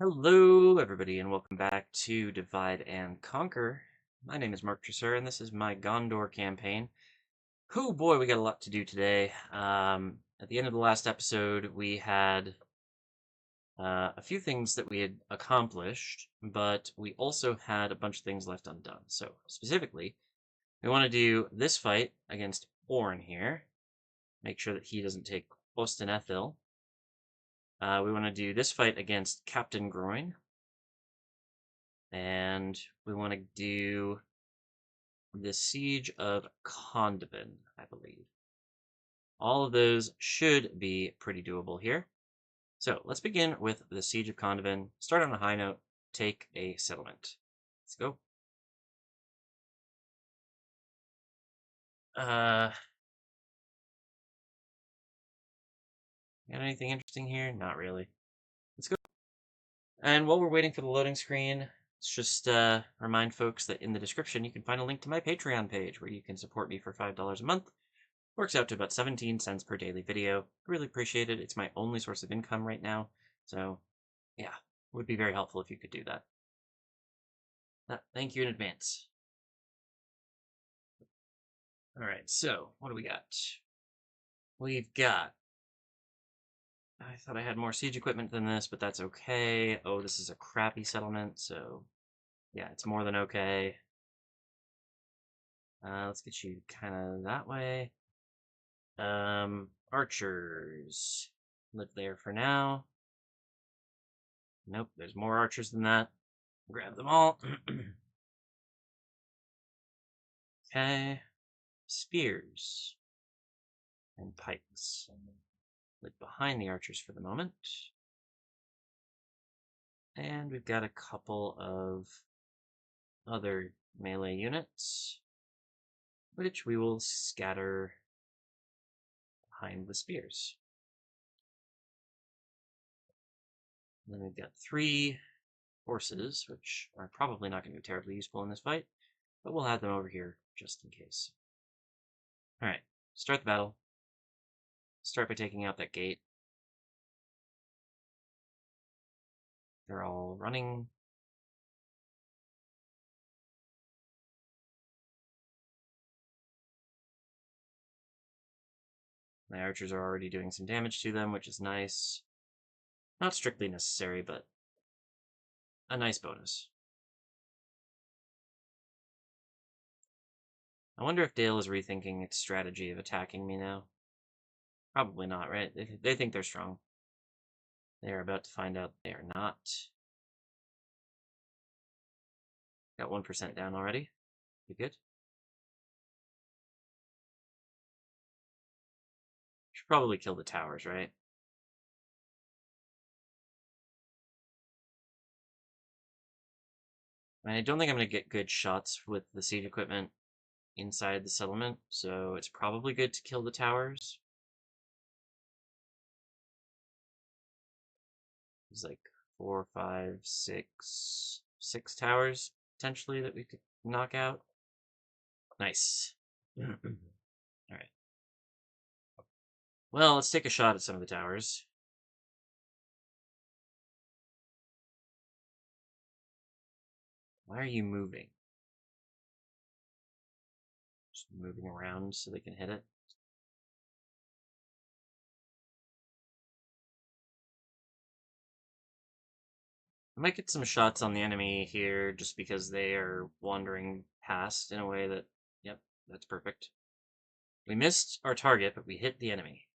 Hello, everybody, and welcome back to Divide and Conquer. My name is Mark Tresser, and this is my Gondor campaign. Oh boy, we got a lot to do today. At the end of the last episode, we had a few things that we had accomplished, but we also had a bunch of things left undone. So, specifically, we want to do this fight against Orn here. Make sure that he doesn't take Ostin Ethil. We want to do this fight against Captain Groin. And we want to do the Siege of Condven, I believe. All of those should be pretty doable here. So let's begin with the Siege of Condven. Start on a high note, take a settlement. Let's go. Got anything interesting here? Not really. Let's go. And while we're waiting for the loading screen, let's just remind folks that in the description you can find a link to my Patreon page where you can support me for $5 a month. Works out to about 17 cents per daily video. Really appreciate it. It's my only source of income right now. So, yeah, it would be very helpful if you could do that. Thank you in advance. All right, so what do we got? We've got... I thought I had more siege equipment than this, but that's okay. Oh, this is a crappy settlement, so yeah, it's more than okay. Let's get you kind of that way. Archers. Live there for now. Nope, there's more archers than that. Grab them all. Okay. Spears. And pikes. Live behind the archers for the moment. And we've got a couple of other melee units, which we will scatter behind the spears. And then we've got 3 horses, which are probably not going to be terribly useful in this fight, but we'll have them over here just in case. Alright, start the battle. Start by taking out that gate. They're all running. My archers are already doing some damage to them, which is nice. Not strictly necessary, but a nice bonus. I wonder if Dale is rethinking its strategy of attacking me now. Probably not, right? They think they're strong. They are about to find out they are not. Got 1% down already. You good? Should probably kill the towers, right? I don't think I'm going to get good shots with the siege equipment inside the settlement, so it's probably good to kill the towers. There's like 4, 5, 6 towers potentially that we could knock out. Nice. Alright. Well, let's take a shot at some of the towers. Why are you moving? Just moving around so they can hit it. I might get some shots on the enemy here just because they are wandering past in a way that, yep, that's perfect. We missed our target, but we hit the enemy.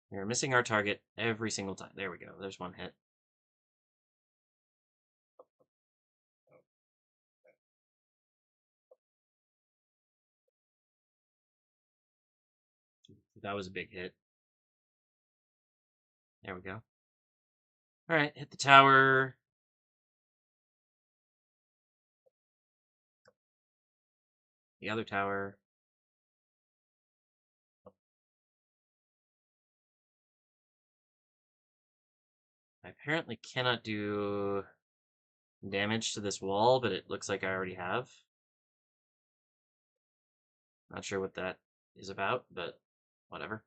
We are missing our target every single time. There we go. There's one hit. That was a big hit. There we go. Alright, hit the tower. The other tower. I apparently cannot do damage to this wall, but it looks like I already have. Not sure what that is about, but whatever.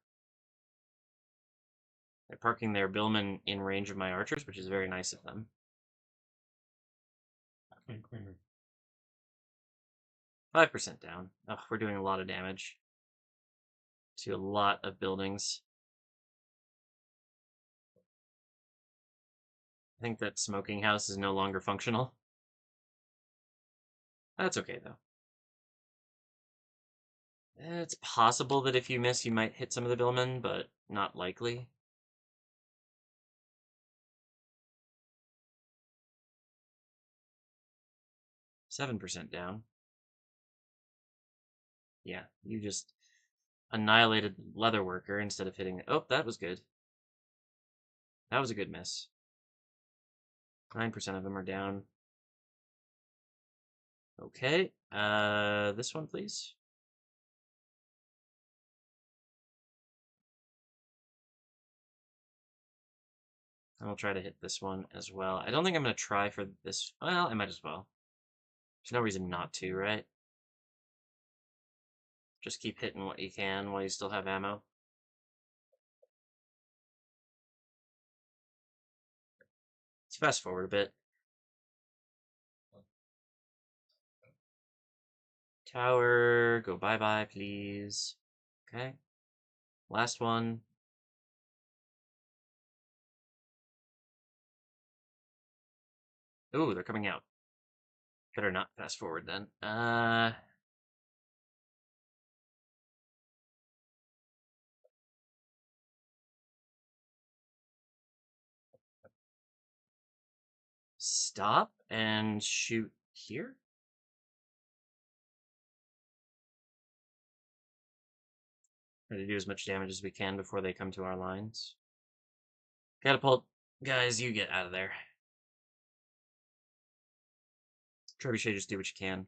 They're parking their billmen in range of my archers, which is very nice of them. 5% down. Oh, we're doing a lot of damage to a lot of buildings. I think that smoking house is no longer functional. That's okay, though. It's possible that if you miss, you might hit some of the billmen, but not likely. 7% down. Yeah, you just annihilated Leatherworker instead of hitting it. Oh, that was good. That was a good miss. 9% of them are down. Okay, this one, please. And we'll try to hit this one as well. I don't think I'm going to try for this. Well, I might as well. There's no reason not to, right? Just keep hitting what you can while you still have ammo. Let's fast forward a bit. Tower, go bye-bye, please. Okay. Last one. Ooh, they're coming out. Better not fast forward then. Stop and shoot here? Try to do as much damage as we can before they come to our lines. Catapult. Guys, you get out of there. Trebuchet, just do what you can.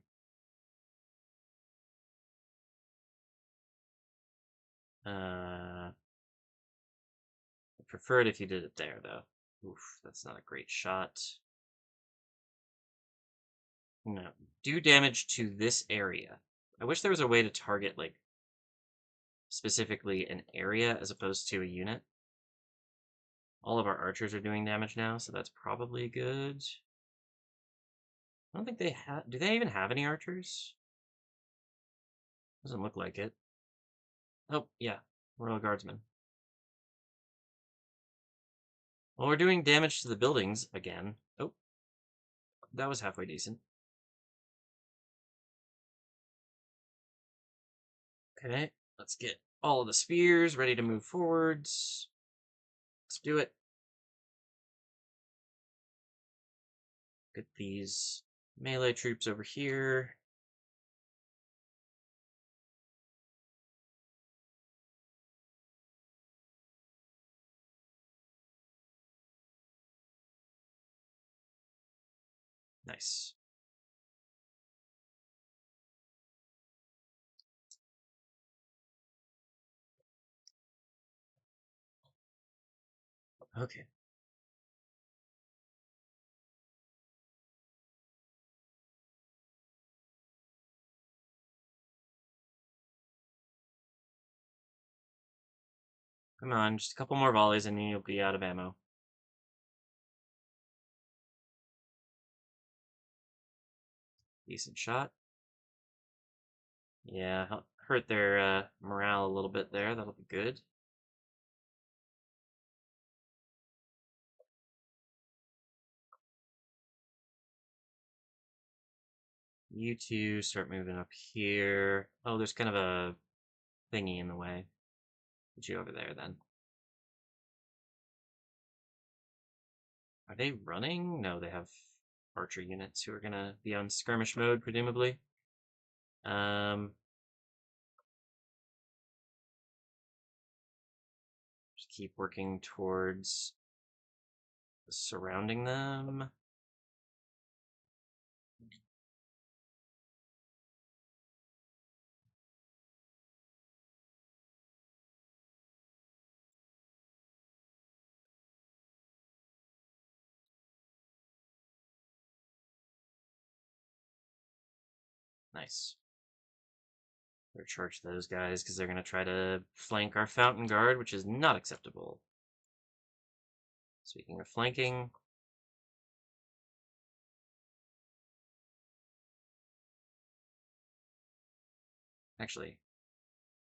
I prefer it if you did it there, though. Oof, that's not a great shot. No. Do damage to this area. I wish there was a way to target, like, specifically an area as opposed to a unit. All of our archers are doing damage now, so that's probably good. I don't think they have... Do they even have any archers? Doesn't look like it. Oh, yeah. Royal Guardsmen. Well, we're doing damage to the buildings again. Oh. That was halfway decent. Okay, let's get all of the spears ready to move forwards. Let's do it. Get these melee troops over here. Nice. Okay. Come on, just a couple more volleys and you'll be out of ammo. Decent shot. Yeah, hurt their morale a little bit there. That'll be good. You two start moving up here. Oh, there's kind of a thingy in the way. Put you over there then. Are they running? No, they have archer units who are gonna be on skirmish mode, presumably. Just keep working towards surrounding them. Nice. Better charge those guys because they're going to try to flank our Fountain Guard, which is not acceptable. Speaking of flanking, actually,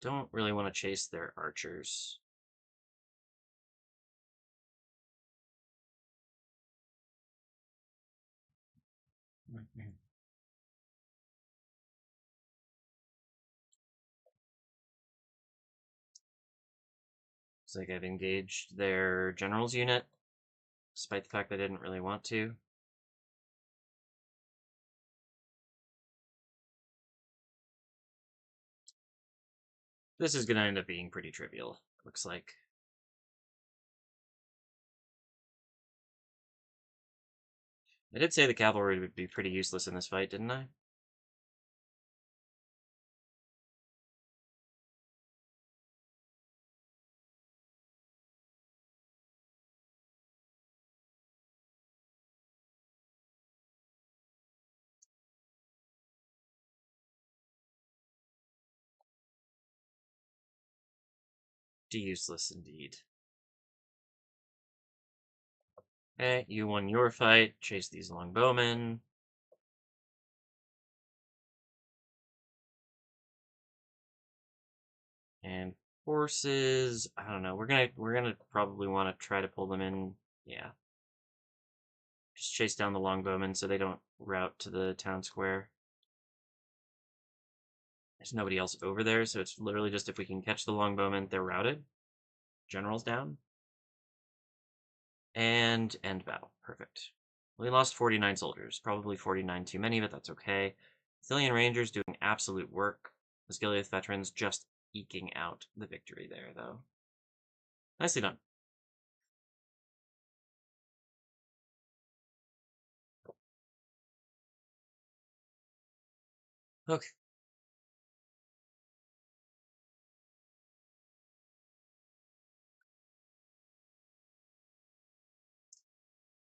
don't really want to chase their archers. Looks like I've engaged their generals unit, despite the fact that I didn't really want to. This is going to end up being pretty trivial, looks like. I did say the cavalry would be pretty useless in this fight, didn't I? Useless indeed. Okay, you won your fight. Chase these longbowmen. And horses, I don't know. We're gonna probably want to try to pull them in. Yeah. Just chase down the longbowmen so they don't route to the town square. There's nobody else over there, so it's literally just if we can catch the longbowmen, they're routed. General's down. And end battle. Perfect. We lost 49 soldiers. Probably 49 too many, but that's okay. Dalian Rangers doing absolute work. The Esgaroth veterans just eking out the victory there, though. Nicely done. Okay.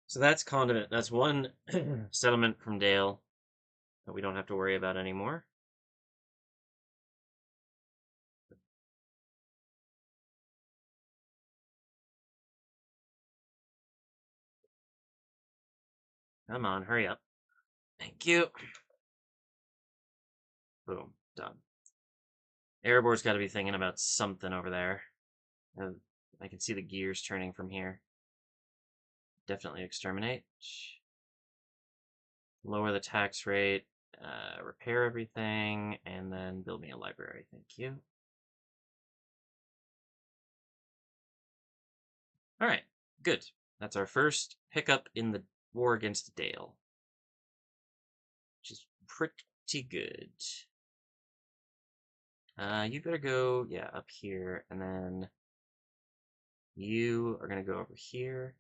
So that's Condiment. That's one settlement from Dale that we don't have to worry about anymore. Come on, hurry up. Thank you. Boom, done. Erebor's got to be thinking about something over there. I can see the gears turning from here. Definitely exterminate. Lower the tax rate. Repair everything, and then build me a library. Thank you. All right, good. That's our first pickup in the war against Dale, which is pretty good. You better go, yeah, up here, and then you are gonna go over here.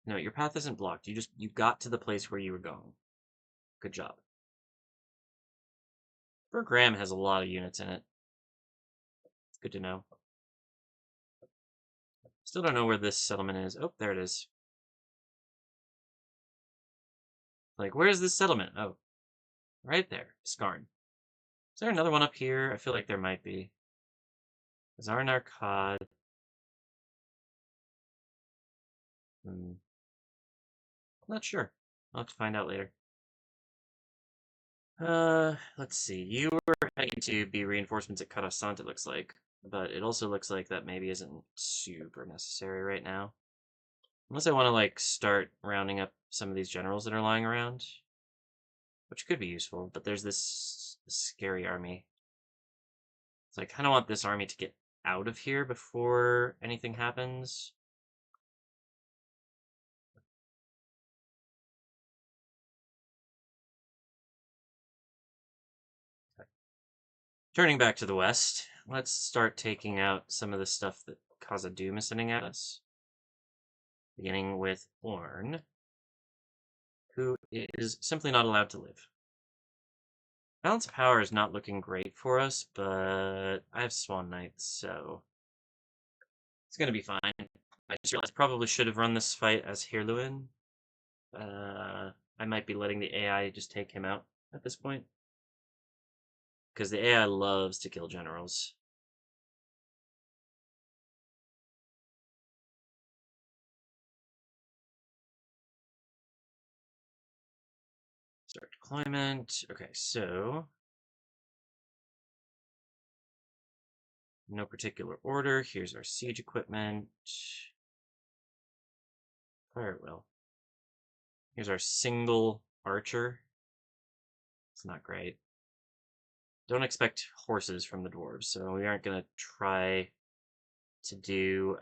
No, your path isn't blocked. You got to the place where you were going. Good job. Fort Graham has a lot of units in it. Good to know. Still don't know where this settlement is. Oh, there it is. Like, where's this settlement? Oh, right there. Skarn. Is there another one up here? I feel like there might be. Zarnarkad. Not sure. I'll have to find out later. Let's see. You were heading to be reinforcements at Karasant, it looks like. But it also looks like that maybe isn't super necessary right now. Unless I want to, like, start rounding up some of these generals that are lying around. Which could be useful, but there's this scary army. So I kind of want this army to get out of here before anything happens. Turning back to the west, let's start taking out some of the stuff that Khazad-Dum is sending at us. Beginning with Orn, who is simply not allowed to live. Balance of power is not looking great for us, but I have Swan Knights, so it's gonna be fine. I just realized I probably should have run this fight as Celduin. I might be letting the AI just take him out at this point. Because the AI loves to kill generals. deployment. Okay, so no particular order. Here's our siege equipment. Fire at will. Here's our single archer. It's not great. Don't expect horses from the dwarves, so we aren't gonna try to do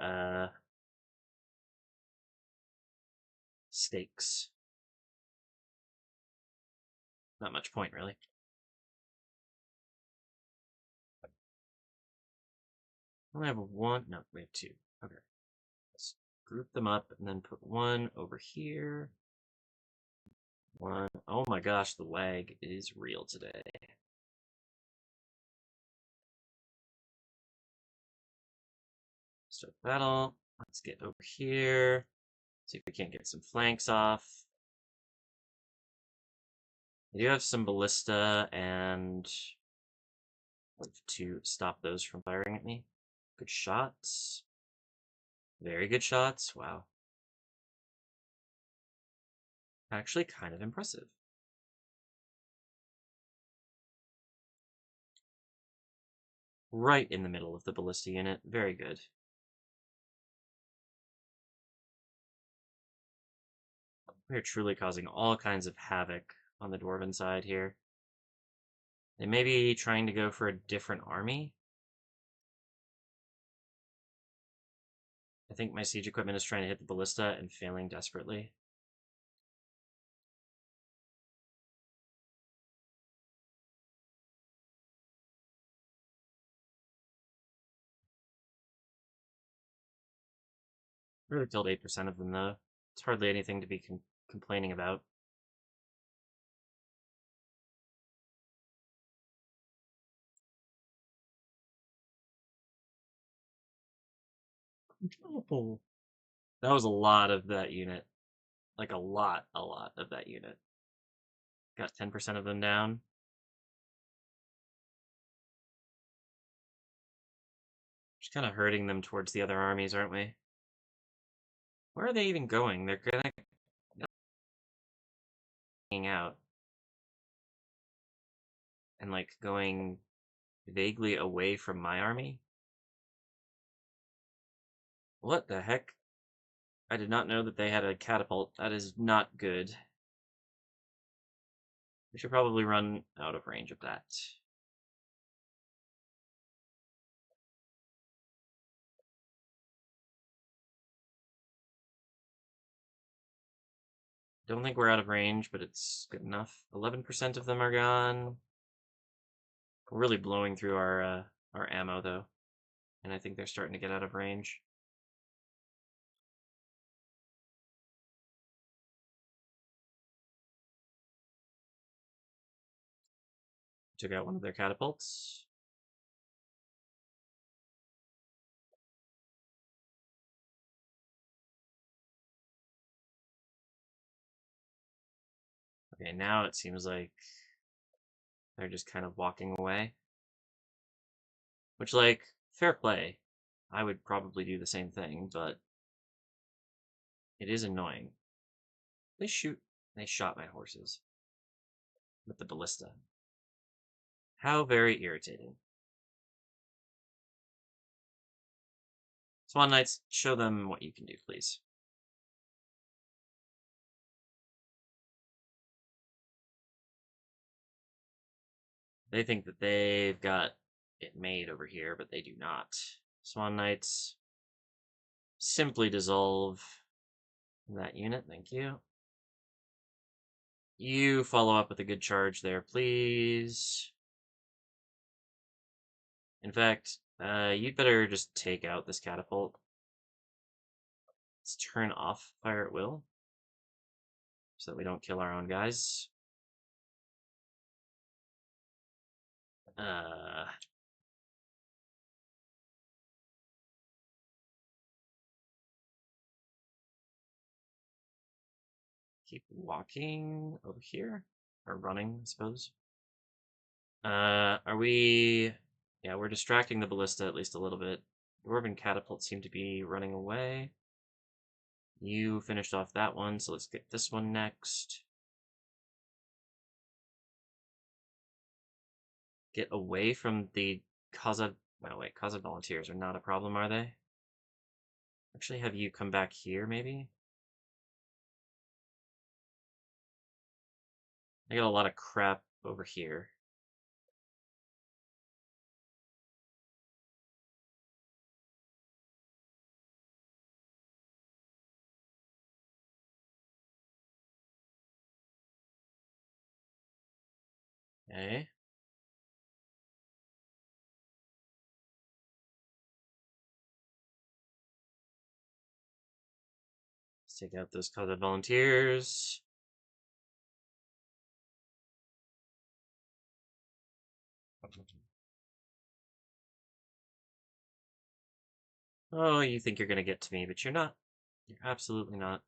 stakes. Not much point, really. We only have one. No, we have two. Okay. Let's group them up and then put one over here. One. Oh my gosh, the lag is real today. Start battle. Let's get over here. See if we can't get some flanks off. I do have some ballista and to stop those from firing at me. Good shots. Very good shots. Wow. Actually, kind of impressive. Right in the middle of the ballista unit. Very good. We are truly causing all kinds of havoc on the Dwarven side here. They may be trying to go for a different army. I think my siege equipment is trying to hit the ballista and failing desperately. Really killed 8% of them, though. It's hardly anything to be complaining about. Oh. That was a lot of that unit. Like a lot of that unit. Got 10% of them down. Just kind of hurting them towards the other armies, aren't we? Where are they even going? They're gonna hang out. And like going vaguely away from my army? What the heck? I did not know that they had a catapult. That is not good. We should probably run out of range of that. Don't think we're out of range, but it's good enough. 11% of them are gone. We're really blowing through our ammo, though. And I think they're starting to get out of range. Took out one of their catapults. Okay, now it seems like they're just kind of walking away. Which, like, fair play. I would probably do the same thing, but it is annoying. They shot my horses with the ballista. How very irritating. Swan Knights, show them what you can do, please. They think that they've got it made over here, but they do not. Swan Knights, simply dissolve that unit, thank you. You follow up with a good charge there, please. In fact, you'd better just take out this catapult. Let's turn off fire at will, so that we don't kill our own guys. Keep walking over here, or running, I suppose. Are we... Yeah, we're distracting the ballista at least a little bit. Dwarven catapults seem to be running away. You finished off that one, so let's get this one next. get away from the Khazad... No, wait, Khazad volunteers are not a problem, are they? Actually have you come back here, maybe? I got a lot of crap over here. Okay. Let's take out those Khazad volunteers. Oh, you think you're gonna get to me, but you're not. You're absolutely not.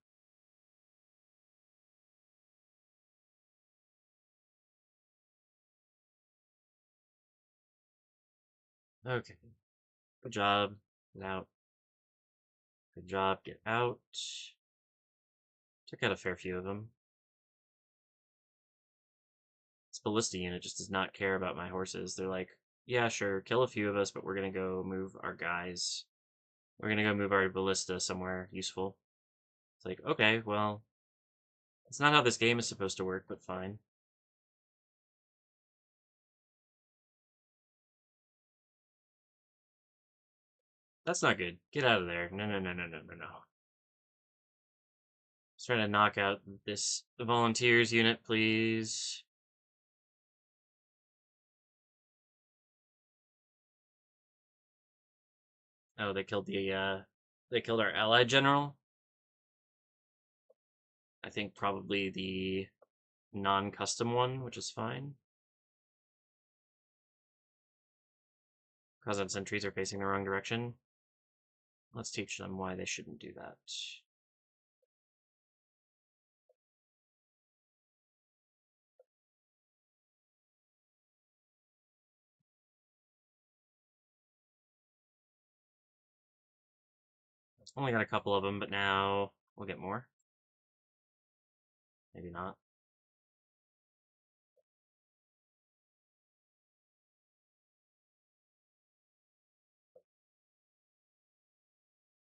Okay. Good job. Get out. Good job. Get out. Took out a fair few of them. This ballista unit just does not care about my horses. They're like, yeah, sure, kill a few of us, but we're gonna go move our guys. We're gonna go move our ballista somewhere useful. It's like, okay, well, it's not how this game is supposed to work, but fine. That's not good. Get out of there. No, no, no, no, no, no, no. Let's try to knock out this volunteers unit, please. Oh, they killed they killed our allied general. I think probably the non-custom one, which is fine. Khazad sentries are facing the wrong direction. Let's teach them why they shouldn't do that. Only got a couple of them, but now we'll get more. Maybe not.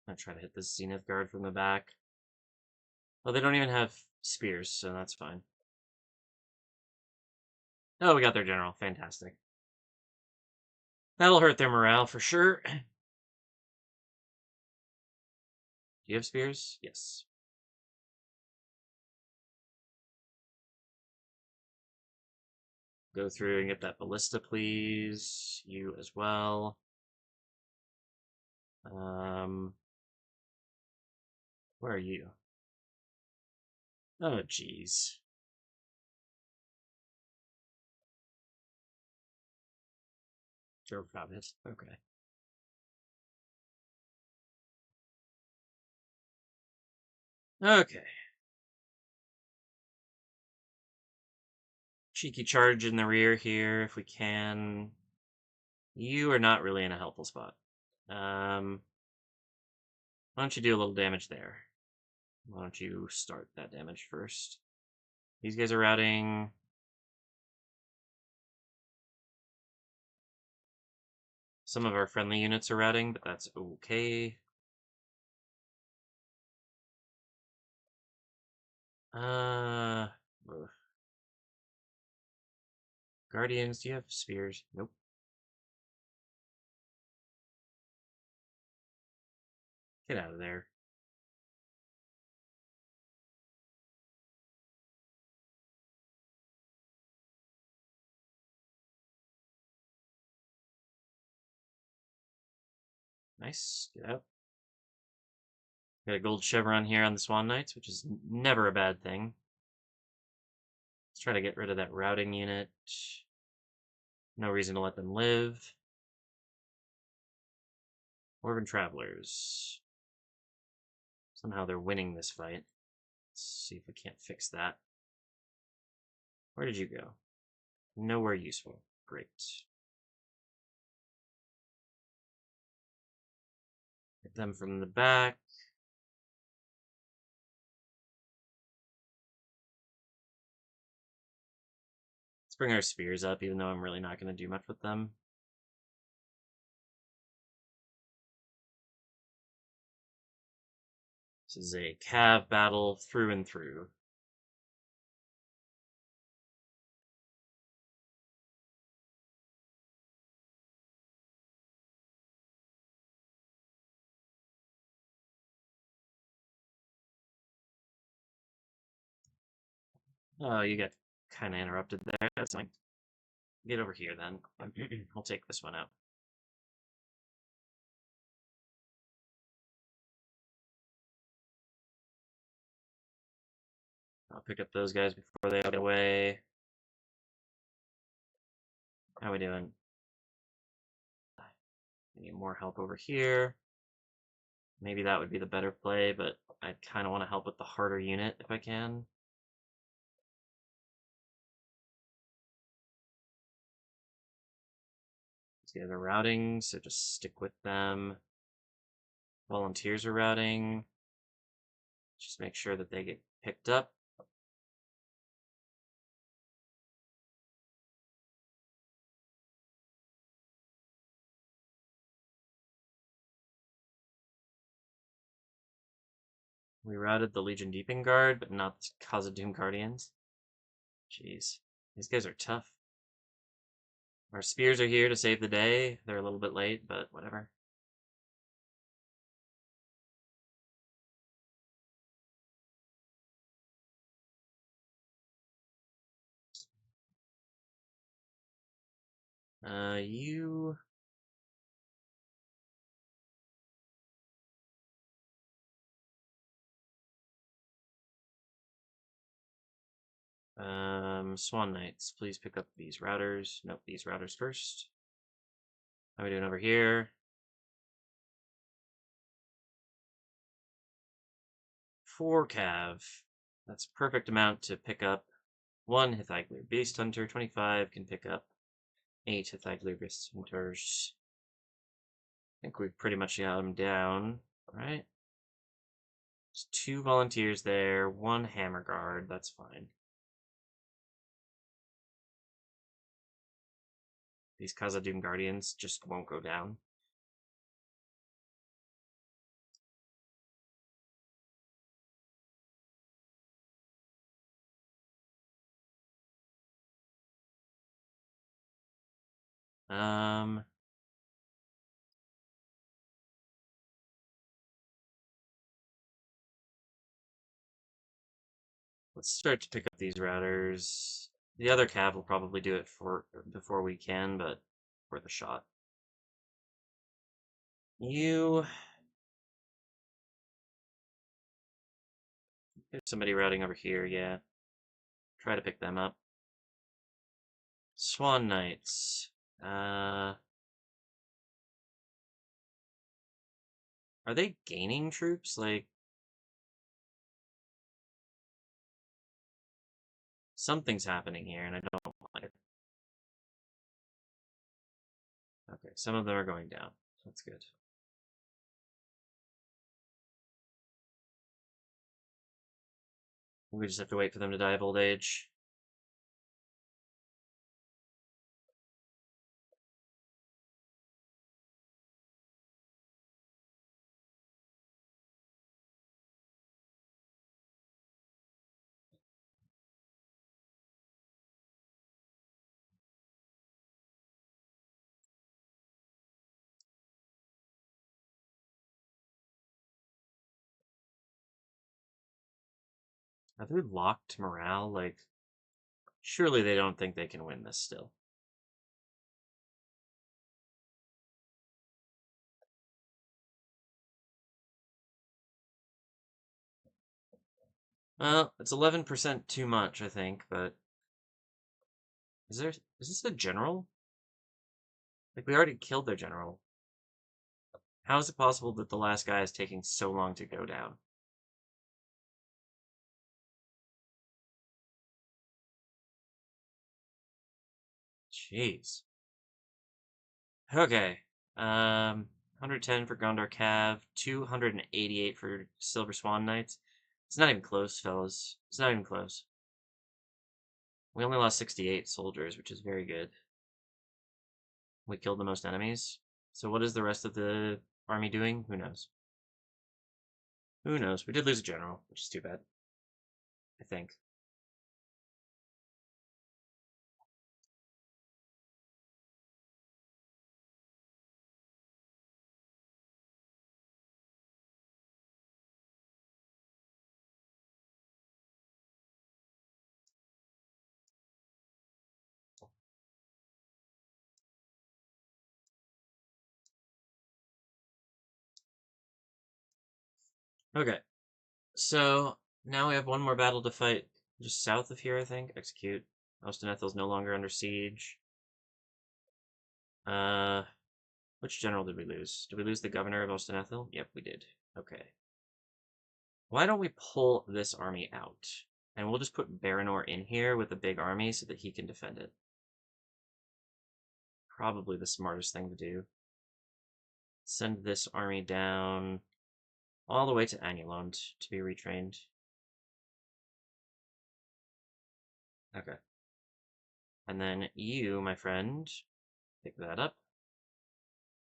I'm gonna try to hit this Zenith Guard from the back. Well, they don't even have spears, so that's fine. Oh, we got their general. Fantastic. That'll hurt their morale for sure. Do you have spears? Yes. Go through and get that ballista, please. You as well. Where are you? Oh, jeez. Sure, got it. Okay. Okay. Cheeky charge in the rear here if we can. You are not really in a helpful spot. Why don't you do a little damage there? Why don't you start that damage first? These guys are routing. Some of our friendly units are routing, but that's okay. Ugh. Guardians, do you have spears? Nope. Get out of there. Nice. Get out. Got a gold chevron here on the Swan Knights, which is never a bad thing. Let's try to get rid of that routing unit. No reason to let them live. Dwarven Travelers. Somehow they're winning this fight. Let's see if we can't fix that. Where did you go? Nowhere useful. Great. Hit them from the back. Let's bring our spears up, even though I'm really not going to do much with them. This is a cav battle through and through. Oh, you got kind of interrupted there. That's fine. Get over here then. I'll take this one out. I'll pick up those guys before they get away. How we doing? I need more help over here. Maybe that would be the better play, but I kind of want to help with the harder unit if I can. These guys are routing, so just stick with them. Volunteers are routing. Just make sure that they get picked up. We routed the Legion Deeping Guard, but not the Khazad-Dum Guardians. Jeez. These guys are tough. Our spears are here to save the day. They're a little bit late, but whatever. You... Swan Knights, please pick up these routers. Nope, these routers first. How are we doing over here? 4 cav. That's perfect amount to pick up 1 Hithaglir Beast Hunter. 25 can pick up 8 Hithaglir Beast Hunters. I think we've pretty much got them down, right? There's 2 volunteers there, 1 hammer guard. That's fine. These Khazad-Dum Guardians just won't go down. Let's start to pick up these routers. The other cav will probably do it before we can, but worth a shot. There's somebody routing over here, yeah. Try to pick them up. Swan Knights. Are they gaining troops? Like, something's happening here, and I don't like it. Okay, some of them are going down. That's good. We just have to wait for them to die of old age. Have they locked morale? Like, surely they don't think they can win this still. Well, it's 11% too much, I think, but... Is this a general? Like, we already killed their general. How is it possible that the last guy is taking so long to go down? Jeez. Okay. 110 for Gondor Cav, 288 for Silver Swan Knights. It's not even close, fellas. It's not even close. We only lost 68 soldiers, which is very good. We killed the most enemies. So what is the rest of the army doing? Who knows? Who knows? We did lose a general, which is too bad. I think. Okay. So now we have one more battle to fight just south of here, I think. Execute. Ostenethel's no longer under siege. Uh, which general did we lose? Did we lose the governor of Ostenethel? Yep, we did. Okay. Why don't we pull this army out? And we'll just put Baranor in here with a big army so that he can defend it. Probably the smartest thing to do. Send this army down all the way to Anulond to be retrained. Okay. And then you, my friend, pick that up.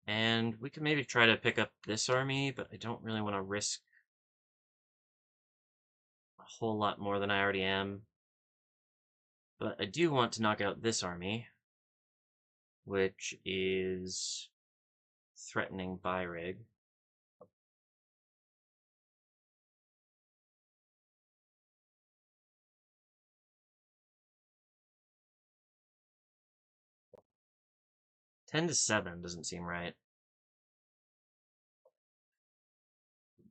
And we can maybe try to pick up this army, but I don't really want to risk a whole lot more than I already am. But I do want to knock out this army, which is threatening Byrig. Ten to 7 doesn't seem right.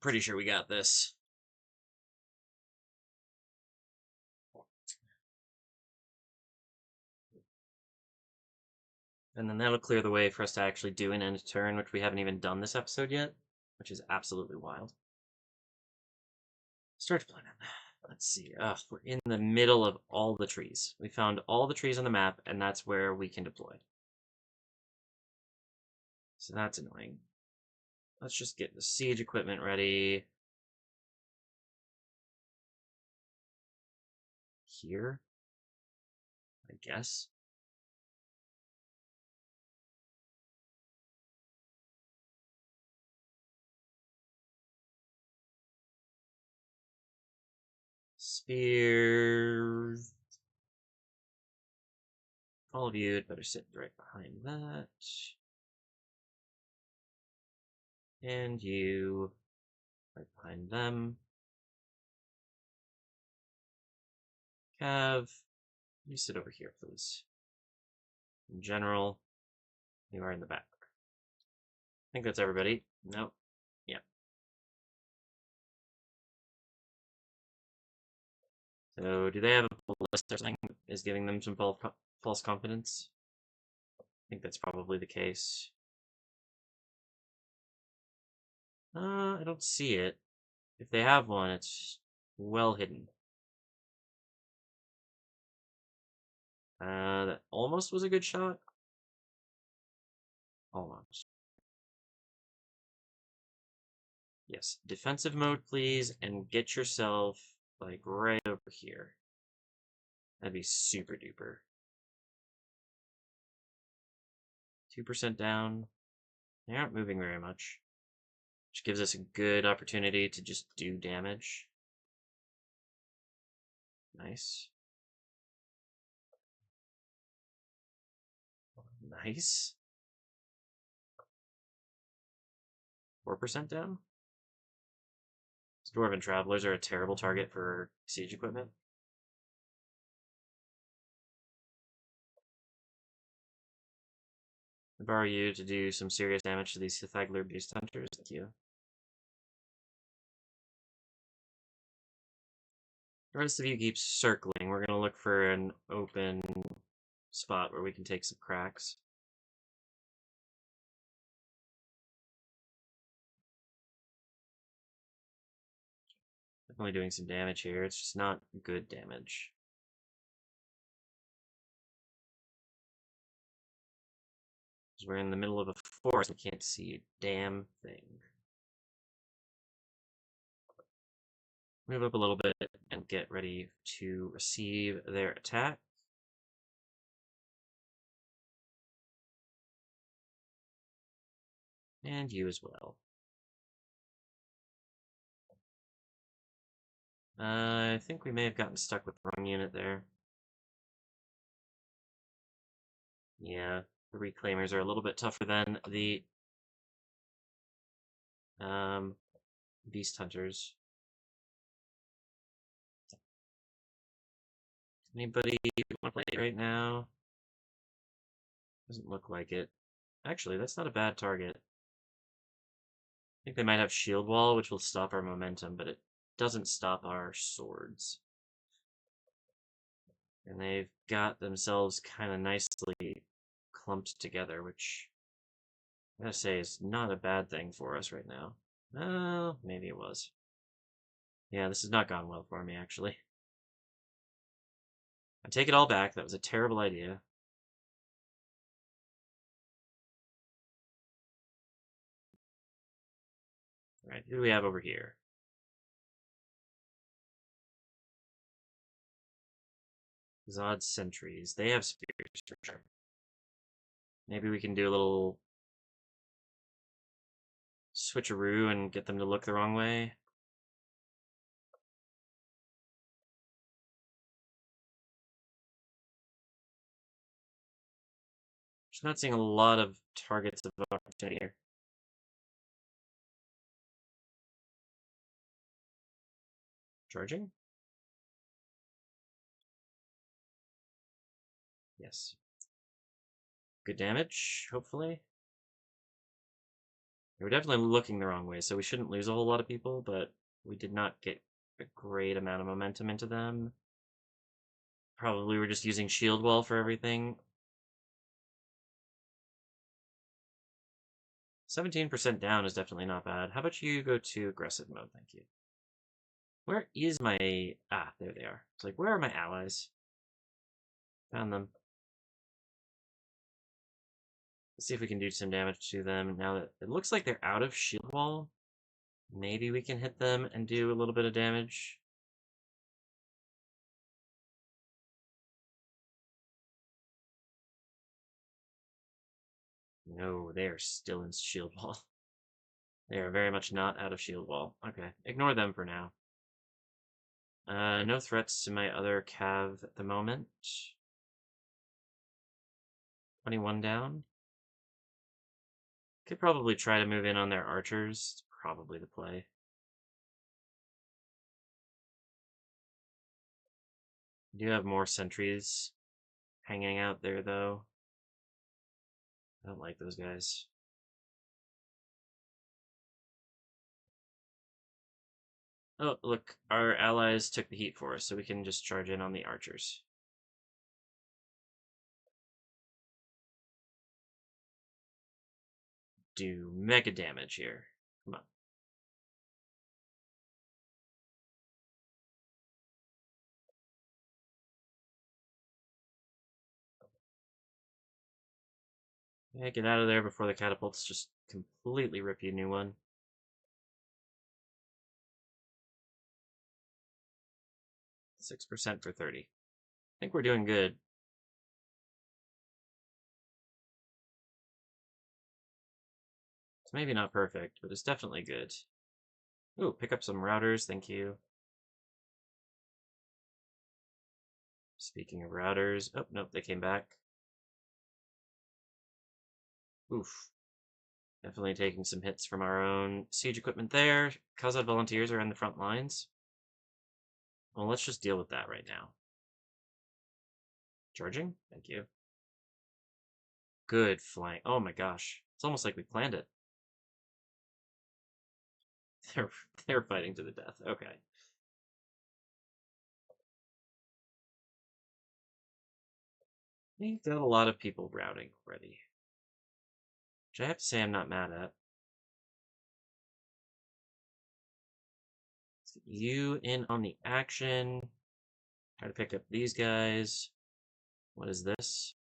Pretty sure we got this. And then that'll clear the way for us to actually do an end turn, which we haven't even done this episode yet, which is absolutely wild. Start planning. Let's see. We're in the middle of all the trees. We found all the trees on the map, and that's where we can deploy. So that's annoying. Let's just get the siege equipment ready. Here, I guess. Spears. All of you had better sit right behind that. And you right behind them. Cav, you sit over here, please. In general, you are in the back. I think that's everybody. Nope. Yeah. So, do they have a list or something that is giving them some false confidence? I think that's probably the case. I don't see it. If they have one, it's well hidden. That almost was a good shot. Almost. Yes, defensive mode, please, and get yourself, like, right over here. That'd be super duper. 2% down. They aren't moving very much, which gives us a good opportunity to just do damage. Nice. Nice. 4% down? Dwarven travelers are a terrible target for siege equipment. I borrow you to do some serious damage to these Sithagler beast hunters. Thank you. The rest of you keep circling. We're gonna look for an open spot where we can take some cracks. Definitely doing some damage here. It's just not good damage. Because we're in the middle of a forest, we can't see a damn thing. Move up a little bit and get ready to receive their attack. And you as well. I think we may have gotten stuck with the wrong unit there. Yeah, the Reclaimers are a little bit tougher than the Beast Hunters. Anybody want to play it right now? Doesn't look like it. Actually, that's not a bad target. I think they might have Shield Wall, which will stop our momentum, but it doesn't stop our swords. And they've got themselves kind of nicely clumped together, which I gotta say is not a bad thing for us right now. Oh, maybe it was. Yeah, this has not gone well for me, actually. I take it all back. That was a terrible idea. All right, who do we have over here? Khazad sentries. They have spears for sure. Maybe we can do a little switcheroo and get them to look the wrong way. Just not seeing a lot of targets of opportunity here. Charging? Yes. Good damage, hopefully. They were definitely looking the wrong way, so we shouldn't lose a whole lot of people, but we did not get a great amount of momentum into them. Probably we're just using shield wall for everything. 17% down is definitely not bad. How about you go to aggressive mode? Thank you. Where is my... Ah, there they are. It's like, where are my allies? Found them. Let's see if we can do some damage to them now that it looks like they're out of shield wall. Maybe we can hit them and do a little bit of damage. No, they are still in shield wall. They are very much not out of shield wall. Okay, ignore them for now. No threats to my other cav at the moment. 21 down. Could probably try to move in on their archers. It's probably the play. I do have more sentries hanging out there, though. I don't like those guys. Oh, look, our allies took the heat for us, so we can just charge in on the archers. Do mega damage here. Come on. Yeah, get out of there before the catapults just completely rip you a new one. 6% for 30. I think we're doing good. It's maybe not perfect, but it's definitely good. Ooh, pick up some routers, thank you. Speaking of routers, oh, nope, they came back. Oof. Definitely taking some hits from our own siege equipment there. Khazad volunteers are in the front lines. Well, let's just deal with that right now. Charging? Thank you. Good flank. Oh my gosh. It's almost like we planned it. They're fighting to the death. Okay. We've got a lot of people routing already. Which I have to say I'm not mad at. Let's get you in on the action. Try to pick up these guys. What is this?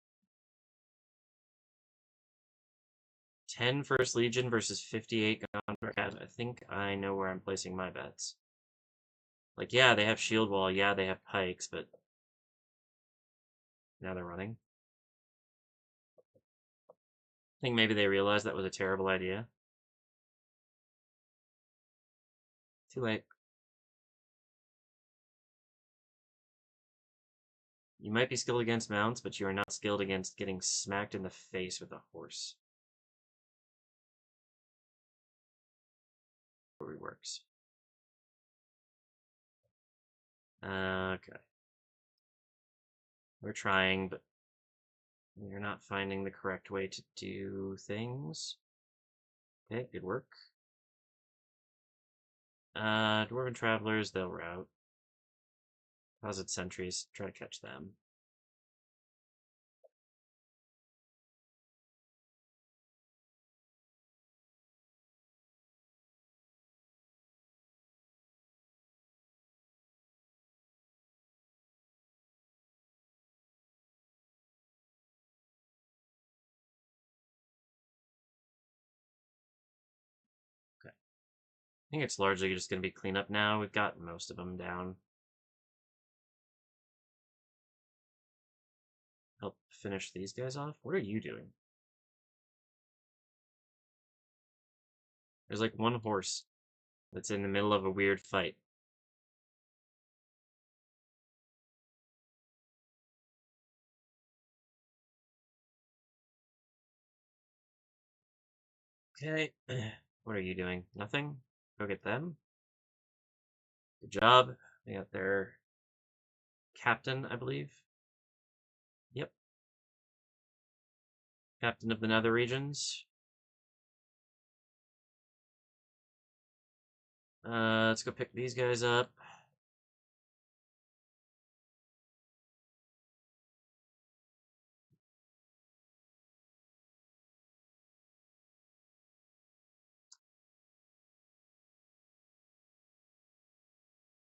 10 First Legion versus 58 Gondor. I think I know where I'm placing my bets. Like, yeah, they have shield wall. Yeah, they have pikes, but now they're running. I think maybe they realized that was a terrible idea. Too late. You might be skilled against mounts, but you are not skilled against getting smacked in the face with a horse. It works. Okay. We're trying, but we're not finding the correct way to do things. Okay, good work. Dwarven travelers, they'll rout. Closet sentries, try to catch them. Okay. I think it's largely just going to be cleanup now. We've got most of them down. Help finish these guys off. What are you doing? There's like one horse that's in the middle of a weird fight. Okay. What are you doing? Nothing? Go get them. Good job. They got their captain, I believe. Yep. Captain of the Nether regions. Let's go pick these guys up.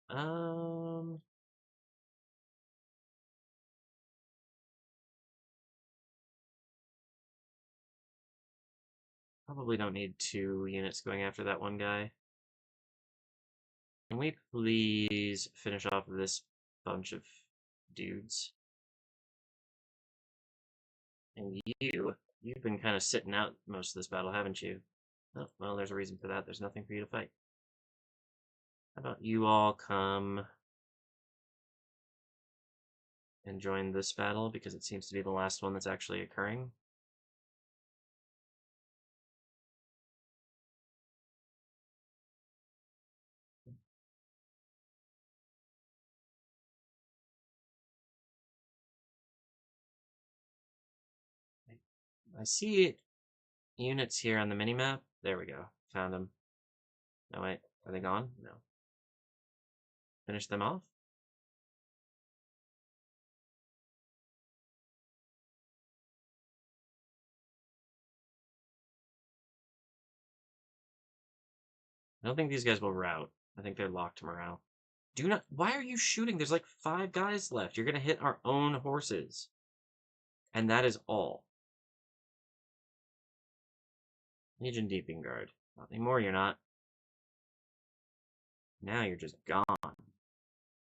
Um, Probably don't need 2 units going after that one guy. Can we please finish off this bunch of dudes? And you've been kind of sitting out most of this battle, haven't you? Oh, well, there's a reason for that. There's nothing for you to fight. How about you all come and join this battle, because it seems to be the last one that's actually occurring. I see units here on the minimap. There we go. Found them. No, wait. Are they gone? No. Finish them off? I don't think these guys will rout. I think they're locked to morale. Do not. Why are you shooting? There's like 5 guys left. You're gonna hit our own horses. And that is all. Legion Deeping Guard. Not anymore, you're not. Now you're just gone.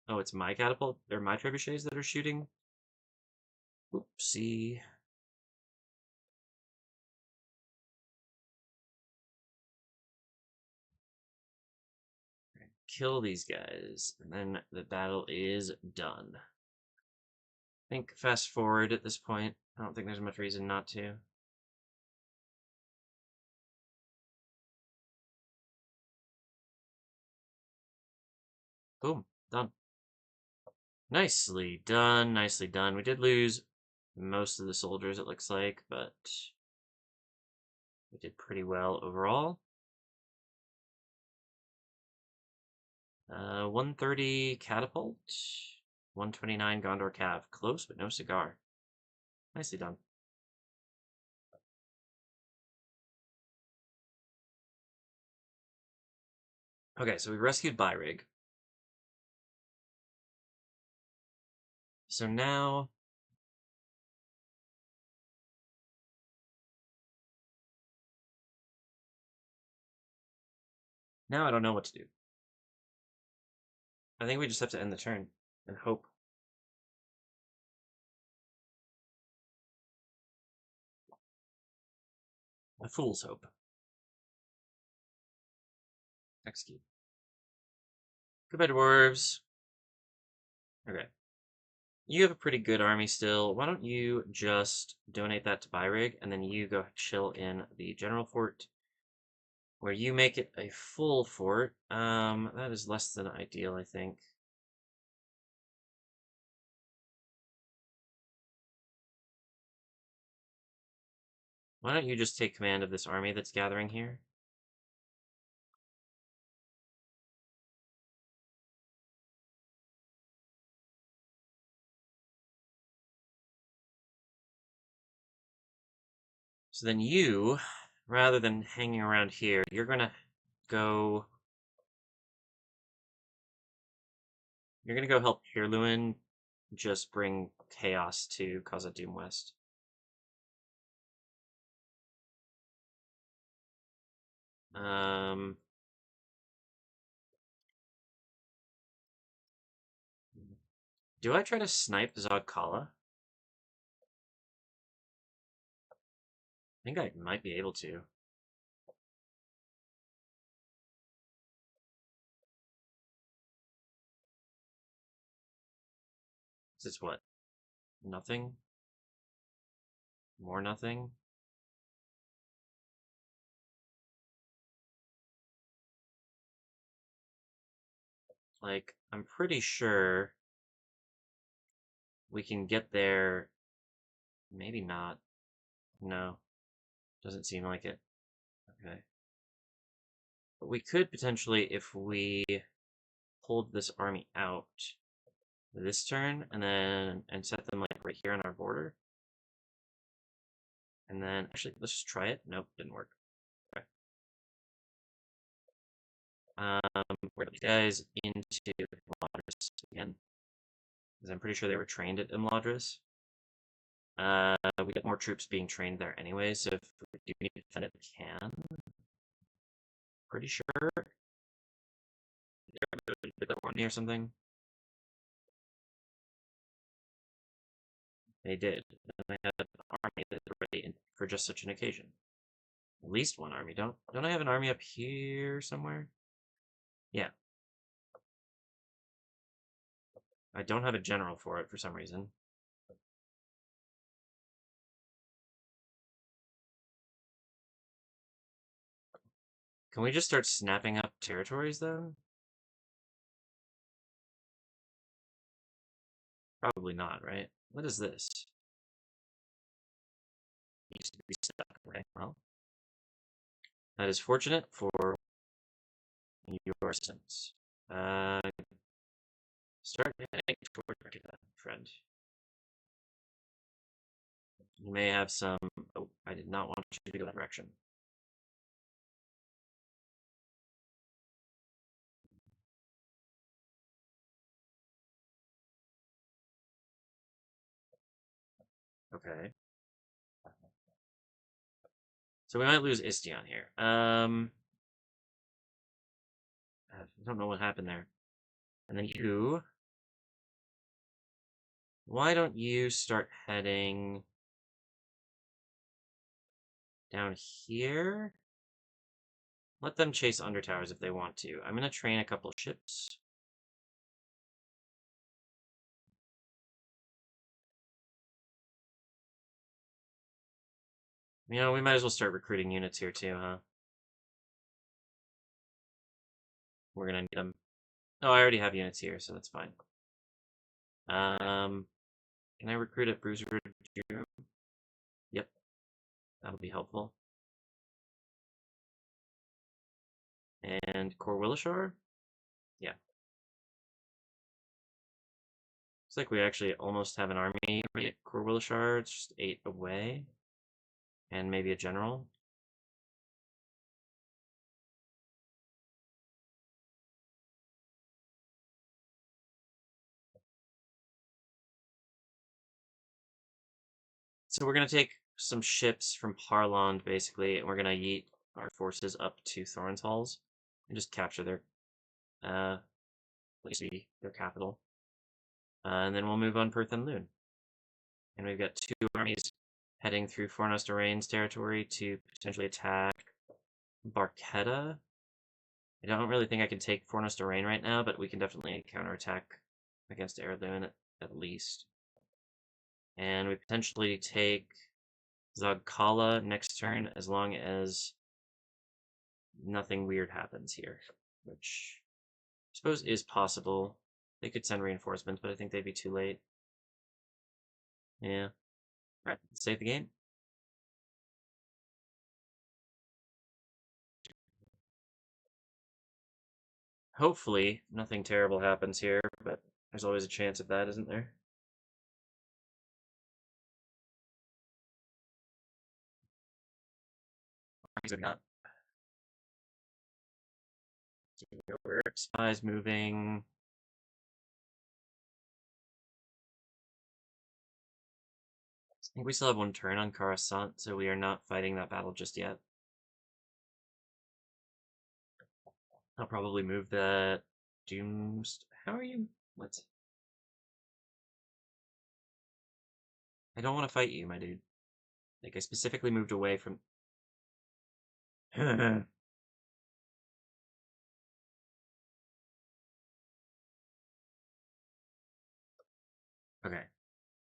Oh, it's my catapult? They're my trebuchets that are shooting? Oopsie. Kill these guys, and then the battle is done. I think fast forward at this point. I don't think there's much reason not to. Boom, done. Nicely done, nicely done. We did lose most of the soldiers, it looks like, but we did pretty well overall. 130 catapult, 129 Gondor cav. Close, but no cigar. Nicely done. Okay, so we rescued Byrig. So now I don't know what to do. I think we just have to end the turn and hope. A fool's hope. Execute. Goodbye, dwarves. Okay. You have a pretty good army still. Why don't you just donate that to Byrig, and then you go chill in the general fort, where you make it a full fort. That is less than ideal, I think. Why don't you just take command of this army that's gathering here? So then you, rather than hanging around here, you're gonna go... You're gonna go help Celduin just bring chaos to Khazad-Dum West. Do I try to snipe Zodkala? I think I might be able to. Is this what? Nothing? More nothing? Like, I'm pretty sure we can get there. Maybe not. No. Doesn't seem like it. Okay. But we could potentially, if we pulled this army out this turn, and set them like right here on our border. And then, actually, let's just try it. Nope, didn't work. Okay. Where are these guys into Imladris again? Because I'm pretty sure they were trained at Imladris. We get more troops being trained there anyway, so if we do need to defend it, we can. Pretty sure. Did that one or something? They did. And they had an army that's ready for just such an occasion. At least one army. Don't I have an army up here somewhere? Yeah. I don't have a general for it for some reason. Can we just start snapping up territories then? Probably not, right? What is this? Used to be stuck. Okay, well, that is fortunate for your assistance. Start heading toward Dracula, friend. You may have some... Oh, I did not want you to go that direction. Okay. So we might lose Istion here. I don't know what happened there. And then you... Why don't you start heading down here? Let them chase Undertowers if they want to. I'm gonna train a couple ships. You know, we might as well start recruiting units here too, huh? We're gonna need them. Oh, I already have units here, so that's fine. Can I recruit at Bruiser? Yep, that'll be helpful. And Corwillishar? Yeah. Looks like we actually almost have an army ready at Corwillishar. It's just 8 away. And maybe a general. So we're going to take some ships from Harland, basically, and we're going to yeet our forces up to Thorin's Halls and just capture their, their capital. And then we'll move on Perth and Lune. And we've got 2 armies heading through Fornos Dorain's territory to potentially attack Barketta. I don't really think I can take Fornos to Rain right now, but we can definitely counterattack against Erdogan at least. And we potentially take Zagkala next turn as long as nothing weird happens here, which I suppose is possible. They could send reinforcements, but I think they'd be too late. Yeah. Alright, save the game. Hopefully, nothing terrible happens here, but there's always a chance of that, isn't there? Not. Over. Spies moving. I think we still have one turn on Coruscant, so we are not fighting that battle just yet. I'll probably move that Dooms. How are you? What? I don't want to fight you, my dude. Like, I specifically moved away from. Okay.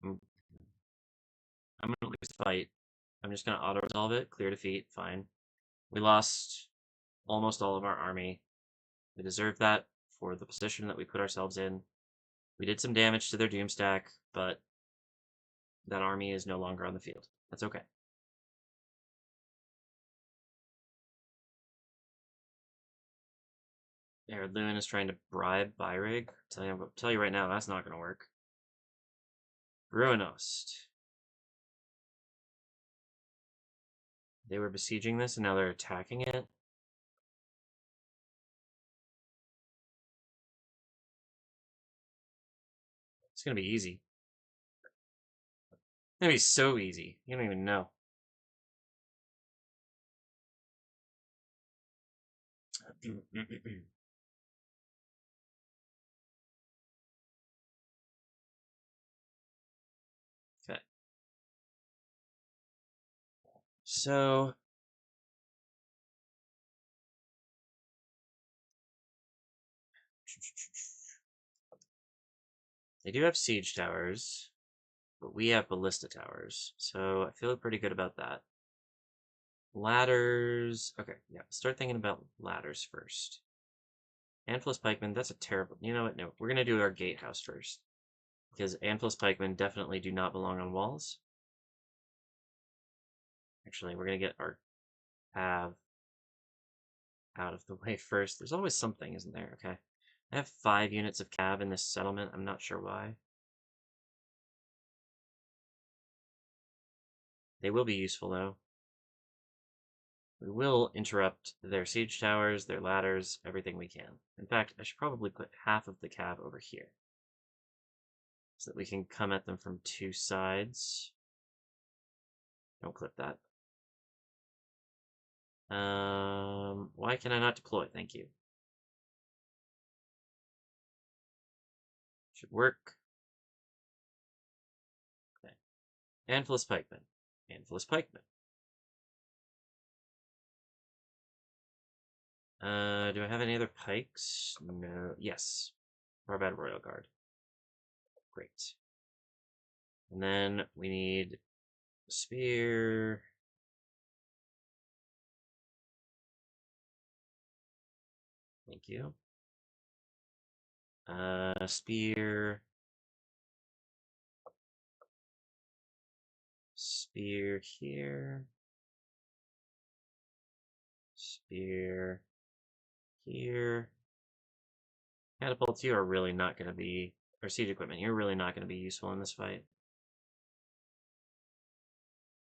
I'm, I'm gonna lose the fight. I'm just gonna auto resolve it, clear defeat, fine. We lost almost all of our army. We deserve that for the position that we put ourselves in. We did some damage to their doom stack, but that army is no longer on the field. That's okay. Celduin is trying to bribe Byrig. Tell you right now, that's not going to work. Ruinost. They were besieging this, and now they're attacking it. It's going to be easy. It's going to be so easy. You don't even know. Okay. So they do have siege towers, but we have ballista towers, so I feel pretty good about that. Ladders. Okay, yeah. Start thinking about ladders first. Antlus pikemen. That's a terrible. You know what? No, we're gonna do our gatehouse first because Antlus pikemen definitely do not belong on walls. Actually, we're gonna get our cav out of the way first. There's always something, isn't there? Okay. I have 5 units of cav in this settlement. I'm not sure why. They will be useful, though. We will interrupt their siege towers, their ladders, everything we can. In fact, I should probably put half of the cav over here so that we can come at them from 2 sides. Don't clip that. Why can I not deploy? Thank you. Should work. Okay. Antlus pikemen. Antlus pikemen. Do I have any other pikes? No. Yes. Barbad Royal Guard. Great. And then we need a spear. Thank you. Spear. Spear here. Spear here. Catapults, you are really not going to be, or siege equipment, you're really not going to be useful in this fight.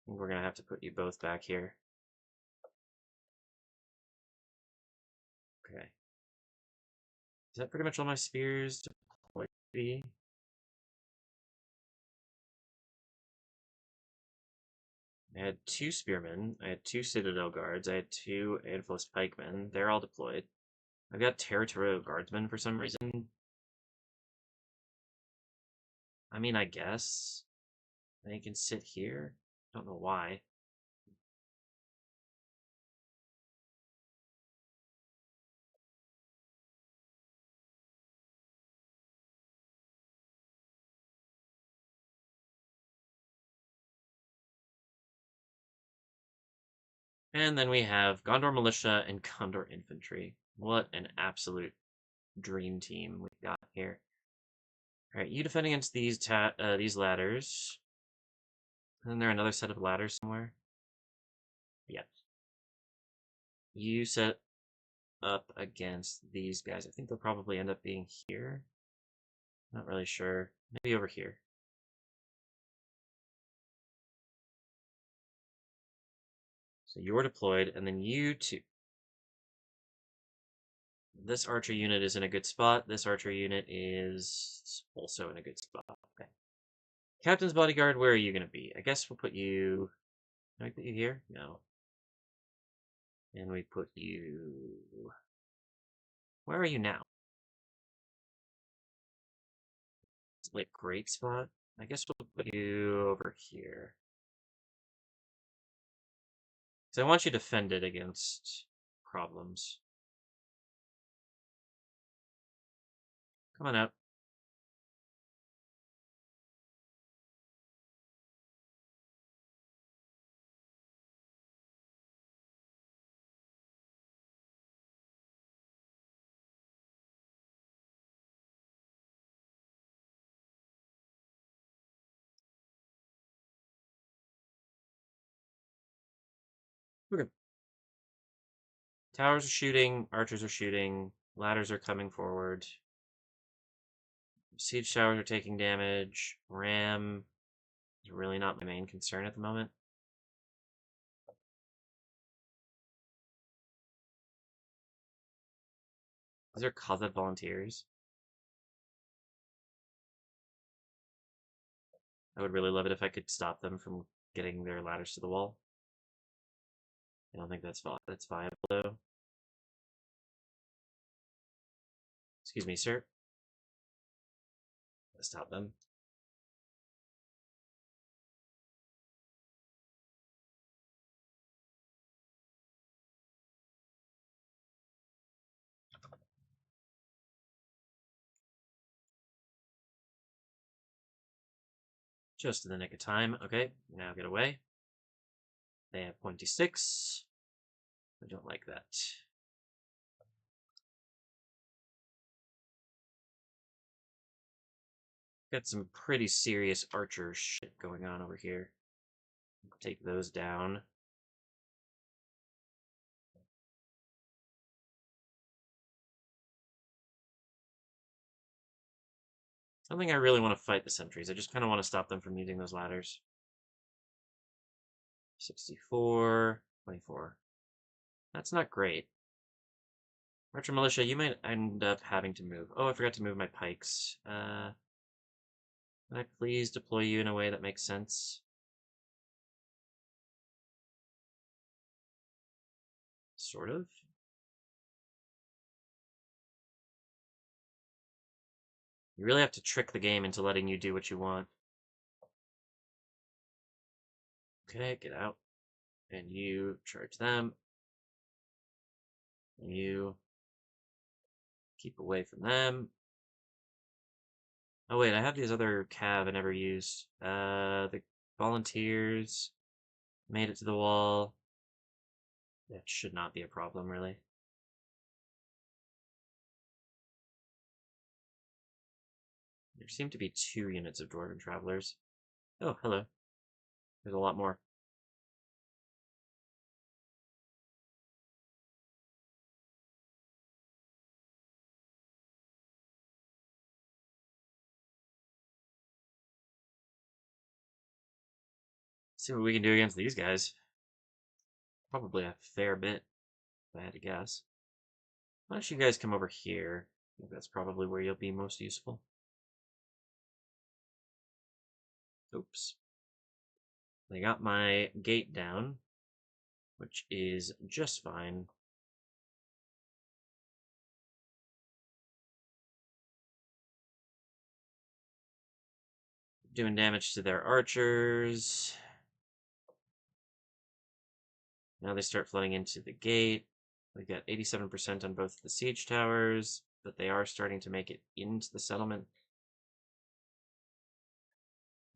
We're going to have to put you both back here. Okay. Is that pretty much all my spears deployed? I had 2 spearmen, I had 2 citadel guards, I had 2 Antlus pikemen. They're all deployed. I've got territorial guardsmen for some reason. I mean, I guess they can sit here. Don't know why. And then we have Gondor Militia and Gondor Infantry. What an absolute dream team we got here. All right, you defend against these ladders. Isn't there another set of ladders somewhere? Yeah. You set up against these guys. I think they'll probably end up being here. Not really sure. Maybe over here. So you're deployed, and then you two. This archer unit is in a good spot. This archer unit is also in a good spot. Okay. Captain's bodyguard, where are you going to be? I guess we'll put you... Can we put you here? No. And we put you... Where are you now? It's like great spot. I guess we'll put you over here. Because I want you defended against problems. Come on out. Okay. Towers are shooting, archers are shooting, ladders are coming forward. Siege towers are taking damage. Ram is really not my main concern at the moment. These are Khazad volunteers. I would really love it if I could stop them from getting their ladders to the wall. I don't think that's viable, though. Excuse me, sir. Let's stop them. Just in the nick of time. Okay, now get away. They have pointy sticks. I don't like that. Got some pretty serious archer shit going on over here. Take those down. I don't think I really want to fight the sentries. I just kind of want to stop them from using those ladders. 64, 24. That's not great. Archer Militia, you might end up having to move. Oh, I forgot to move my pikes. Can I please deploy you in a way that makes sense? Sort of. You really have to trick the game into letting you do what you want. Okay, get out. And you charge them. You keep away from them. Oh wait, I have these other cav I never used. The volunteers made it to the wall. That should not be a problem, really. There seem to be 2 units of Dwarven travelers. Oh, hello. There's a lot more. See what we can do against these guys. Probably a fair bit, if I had to guess. Why don't you guys come over here? I think that's probably where you'll be most useful. Oops. They got my gate down, which is just fine. Doing damage to their archers. Now they start flooding into the gate. We've got 87% on both the siege towers, but they are starting to make it into the settlement.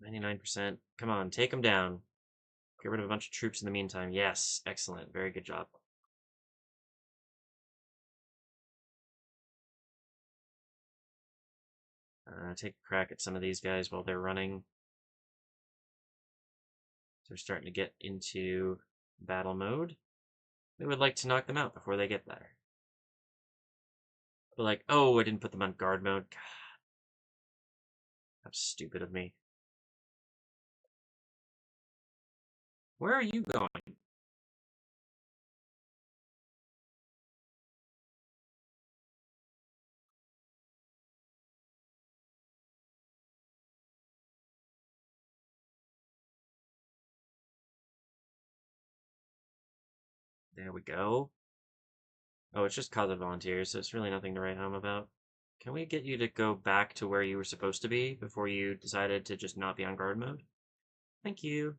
99%. Come on, take them down. Get rid of a bunch of troops in the meantime. Yes, excellent. Very good job. Take a crack at some of these guys while they're running. They're starting to get into battle mode. We would like to knock them out before they get there. But like, oh, I didn't put them on guard mode. God, that's stupid of me. Where are you going? There we go. Oh, it's just Khazad volunteers, so it's really nothing to write home about. Can we get you to go back to where you were supposed to be before you decided to just not be on guard mode? Thank you.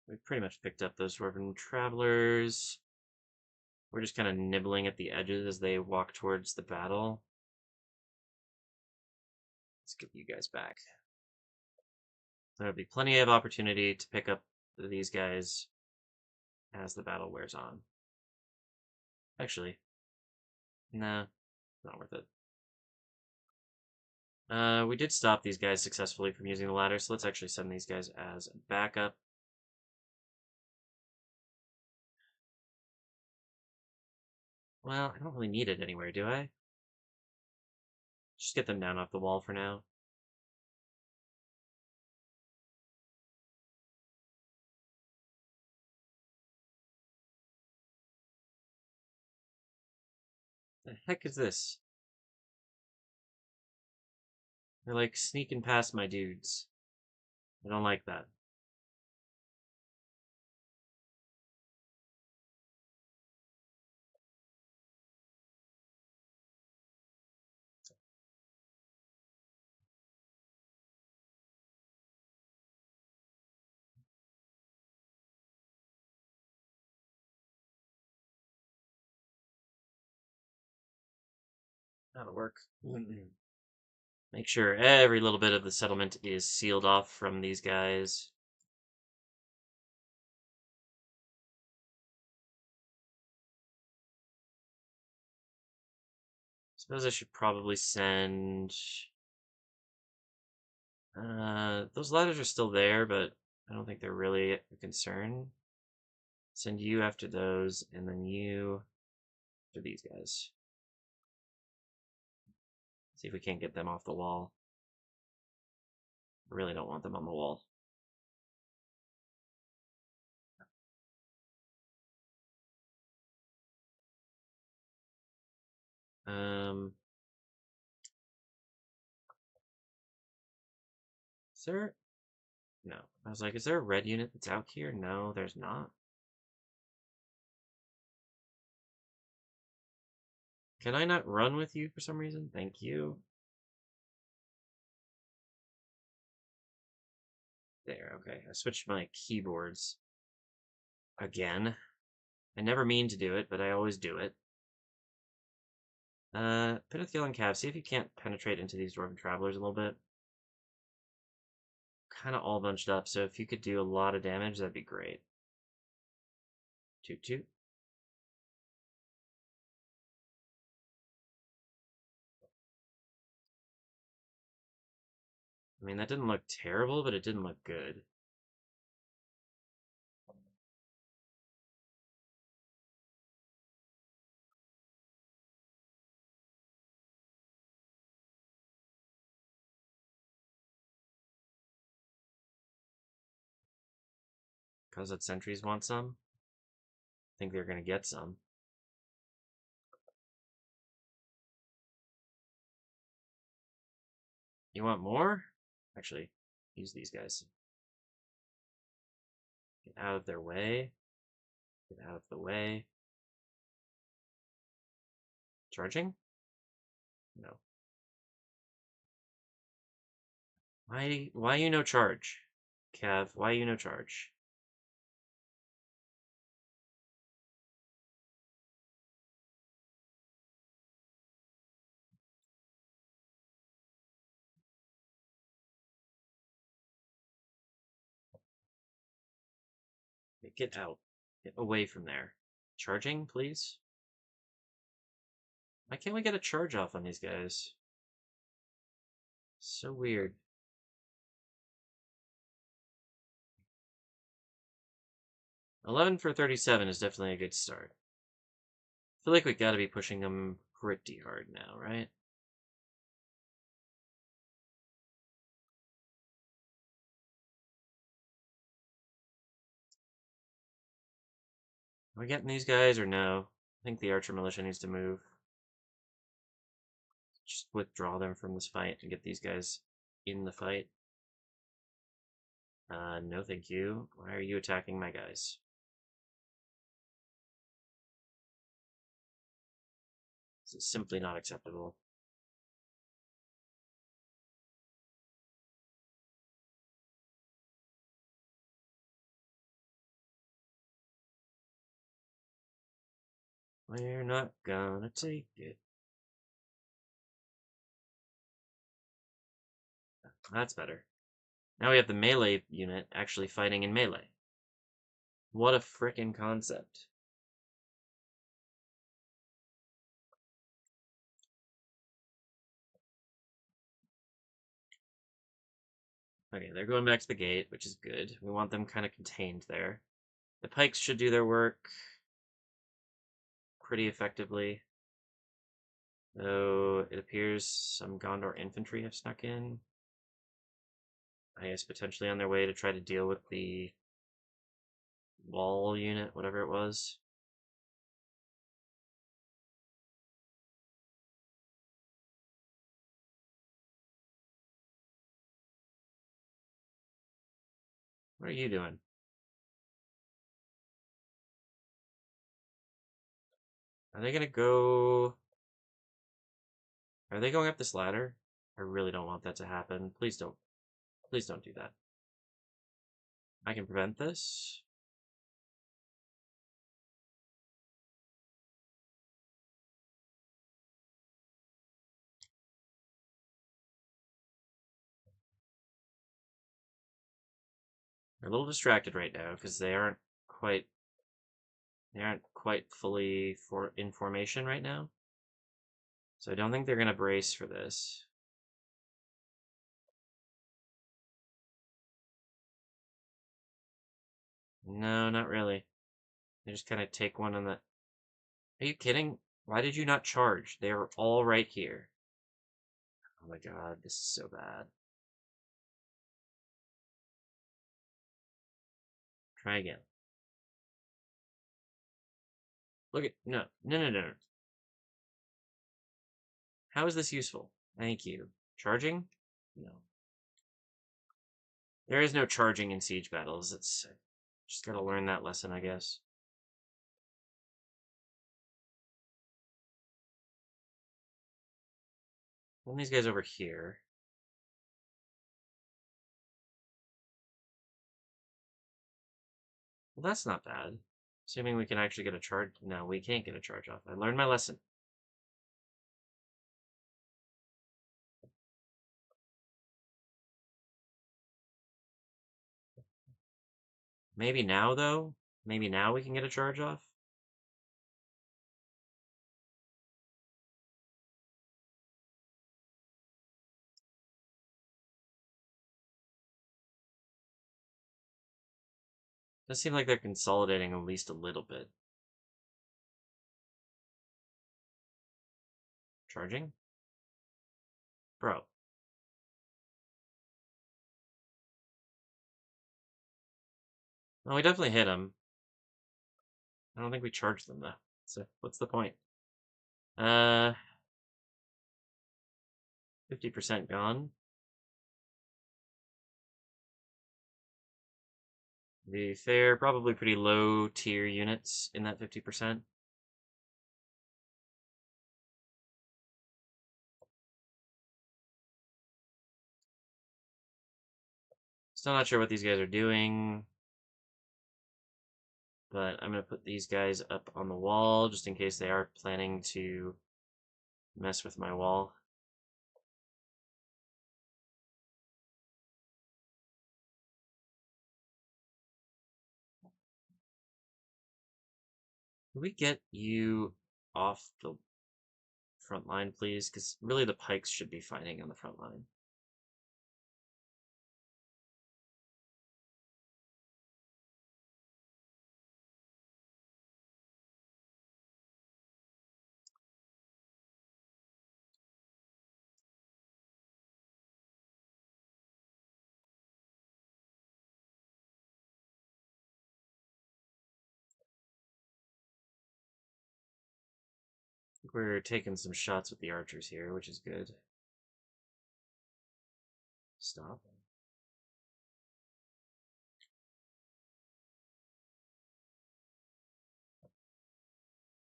We've pretty much picked up those Dwarven travelers. We're just kind of nibbling at the edges as they walk towards the battle. Let's get you guys back. There'll be plenty of opportunity to pick up these guys as the battle wears on. Actually, nah, not worth it. We did stop these guys successfully from using the ladder, so let's actually send these guys as backup. Well, I don't really need it anywhere, do I? Just get them down off the wall for now. The heck is this? They're like sneaking past my dudes. I don't like that. That'll work. Make sure every little bit of the settlement is sealed off from these guys. Suppose I should probably send... those ladders are still there, but I don't think they're really a concern. Send you after those, and then you after these guys. See if we can't get them off the wall. I really don't want them on the wall. Is there... No. I was like, is there a red unit that's out here? No, there's not. Can I not run with you for some reason? Thank you. There, okay. I switched my keyboards. Again. I never mean to do it, but I always do it. Pitithgil and Cav, see if you can't penetrate into these Dwarven Travelers a little bit. Kind of all bunched up, so if you could do a lot of damage, that'd be great. Toot toot. I mean, that didn't look terrible, but it didn't look good. Because that sentries want some. I think they're going to get some. You want more? Actually, use these guys. Get out of their way. Get out of the way. Charging? No. Why you no charge? Cav, why you no charge? Get out. Get away from there. Charging, please? Why can't we get a charge off on these guys? So weird. $11 for 37 is definitely a good start. I feel like we gotta be pushing them pretty hard now, right? Are we getting these guys or no? I think the Archer Militia needs to move. Just withdraw them from this fight and get these guys in the fight. No thank you. Why are you attacking my guys? This is simply not acceptable. We're not gonna take it. That's better. Now we have the melee unit actually fighting in melee. What a frickin' concept. Okay, they're going back to the gate, which is good. We want them kind of contained there. The pikes should do their work pretty effectively. Though it appears some Gondor infantry have snuck in. I guess potentially on their way to try to deal with the wall unit, whatever it was. What are you doing? Are they gonna go... Are they going up this ladder? I really don't want that to happen. Please don't. Please don't do that. I can prevent this. They're a little distracted right now because they aren't quite fully in formation right now. So I don't think they're gonna brace for this. No, not really. They just kind of take one on the... Are you kidding? Why did you not charge? They are all right here. Oh my god, this is so bad. Try again. Look at... No. No, no, no, no. How is this useful? Thank you. Charging? No. There is no charging in siege battles. It's... Just gotta learn that lesson, I guess. One of these guys over here. Well, that's not bad. Assuming we can actually get a charge. No, we can't get a charge off. I learned my lesson. Maybe now, though? Maybe now we can get a charge off? Does seem like they're consolidating at least a little bit. Charging? Bro. Well, we definitely hit them. I don't think we charged them, though. So, what's the point? 50% gone. To be fair, probably pretty low tier units in that 50%. Still not sure what these guys are doing. But I'm going to put these guys up on the wall just in case they are planning to mess with my wall. Can we get you off the front line, please? Because really the pikes should be fighting on the front line. We're taking some shots with the archers here, which is good. Stop.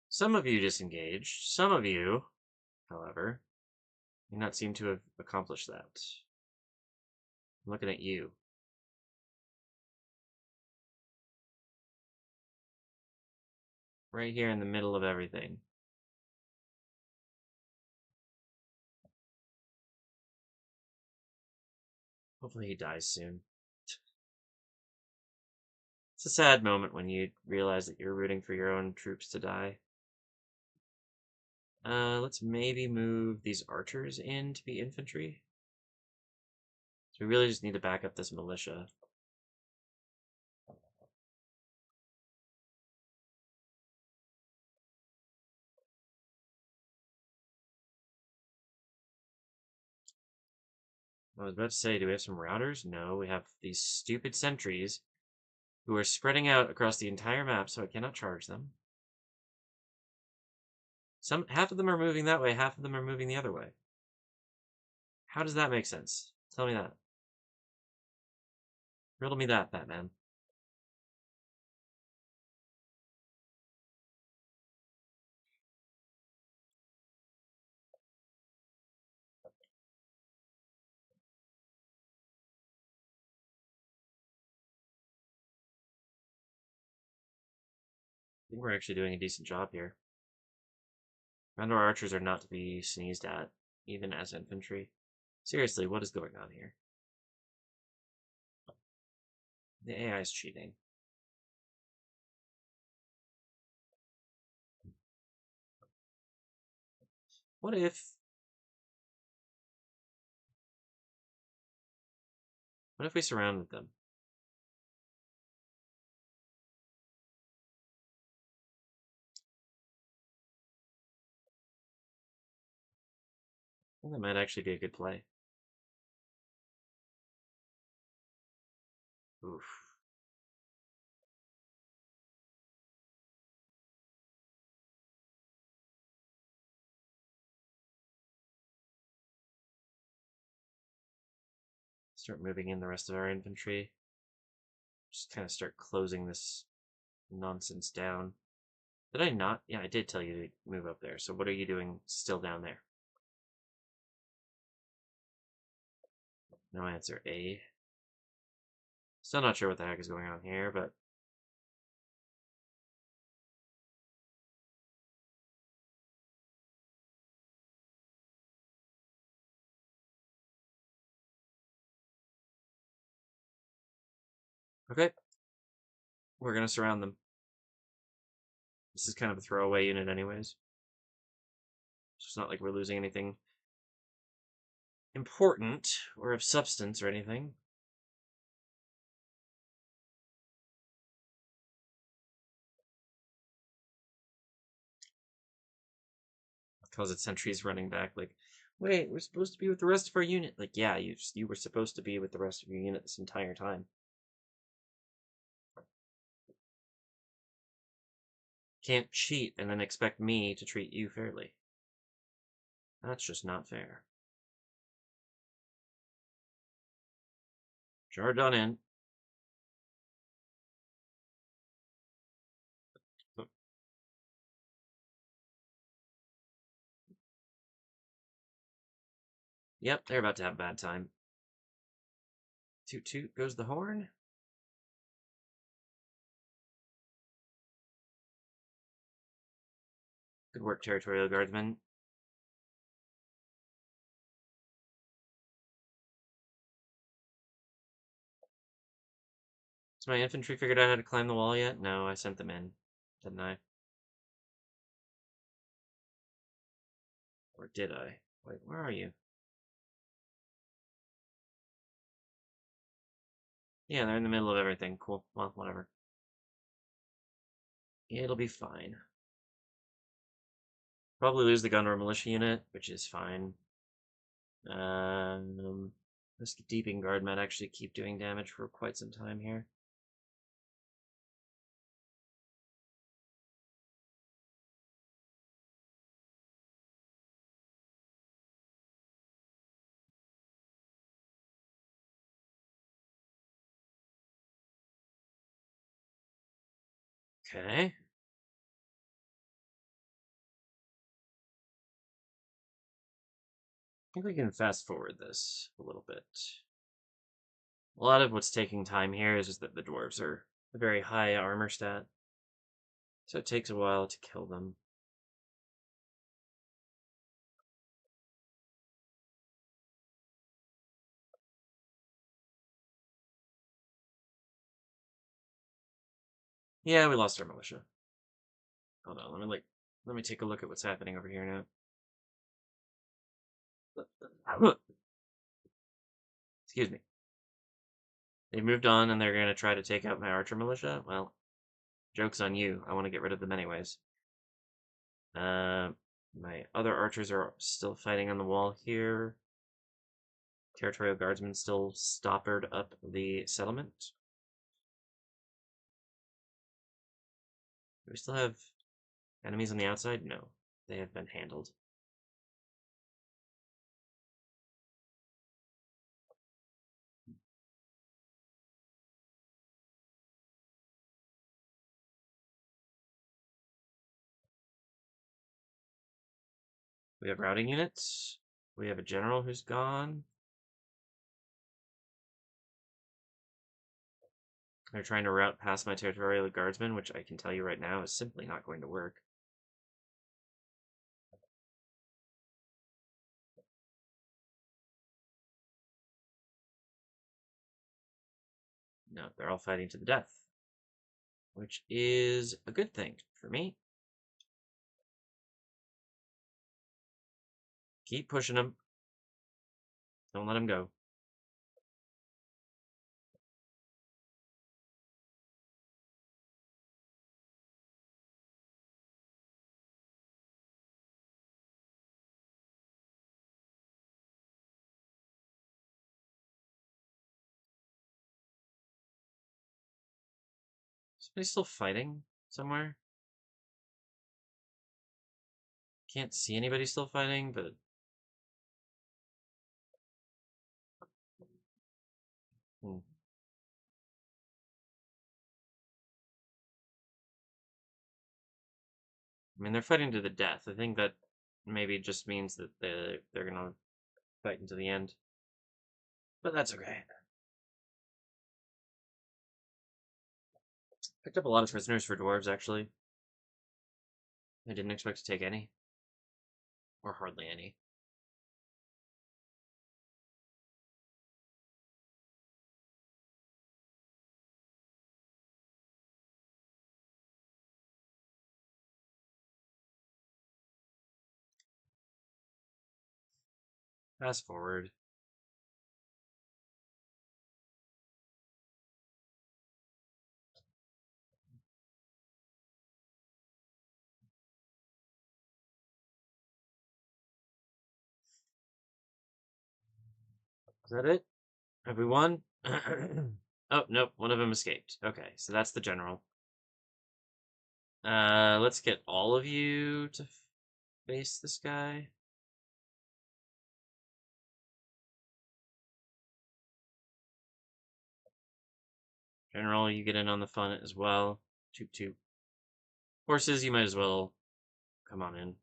Some of you disengaged. Some of you, however, do not seem to have accomplished that. I'm looking at you. Right here in the middle of everything. Hopefully he dies soon. It's a sad moment when you realize that you're rooting for your own troops to die. Let's maybe move these archers in to be infantry. So we really just need to back up this militia. I was about to say, do we have some routers? No, we have these stupid sentries who are spreading out across the entire map, so I cannot charge them. Half of them are moving that way, half of them are moving the other way. How does that make sense? Tell me that. Riddle me that, Batman. I think we're actually doing a decent job here. Gondor archers are not to be sneezed at, even as infantry. Seriously, what is going on here? The AI is cheating. What if... What if we surrounded them? I think that might actually be a good play. Oof. Start moving in the rest of our infantry. Just kind of start closing this nonsense down. Did I not? Yeah, I did tell you to move up there. So what are you doing still down there? No answer. A. Still not sure what the heck is going on here, but... Okay. We're gonna surround them. This is kind of a throwaway unit anyways. It's not like we're losing anything important or of substance or anything. Khazad sentries running back like, wait, we're supposed to be with the rest of our unit. Like, yeah, you were supposed to be with the rest of your unit this entire time. Can't cheat and then expect me to treat you fairly. That's just not fair. Charge on in. Yep, they're about to have a bad time. Toot toot goes the horn. Good work, Territorial Guardsmen. Has my infantry figured out how to climb the wall yet? No, I sent them in, didn't I? Or did I? Wait, where are you? Yeah, they're in the middle of everything. Cool. Well, whatever. It'll be fine. Probably lose the Gondor militia unit, which is fine. This Deeping Guard might actually keep doing damage for quite some time here. Okay. I think we can fast forward this a little bit. A lot of what's taking time here is just that the dwarves are a very high armor stat, so it takes a while to kill them. Yeah, we lost our militia. Hold on, let me take a look at what's happening over here now. Excuse me. They moved on and they're gonna try to take out my archer militia? Well, joke's on you. I want to get rid of them anyways. My other archers are still fighting on the wall here. Territorial guardsmen still stoppered up the settlement. Do we still have enemies on the outside? No. They have been handled. We have routing units. We have a general who's gone. They're trying to route past my territorial guardsmen, which I can tell you right now is simply not going to work. No, they're all fighting to the death, which is a good thing for me. Keep pushing them. Don't let them go. Somebody's still fighting somewhere? Can't see anybody still fighting, but hmm. I mean, they're fighting to the death. I think that maybe just means that they're gonna fight until the end. But that's okay. Picked up a lot of prisoners for dwarves, actually. I didn't expect to take any. Or hardly any. Fast forward. Is that it? Have we won? Oh, nope. One of them escaped. Okay, so that's the general. Let's get all of you to face this guy. General, you get in on the fun as well. Toot toot. Horses, you might as well come on in.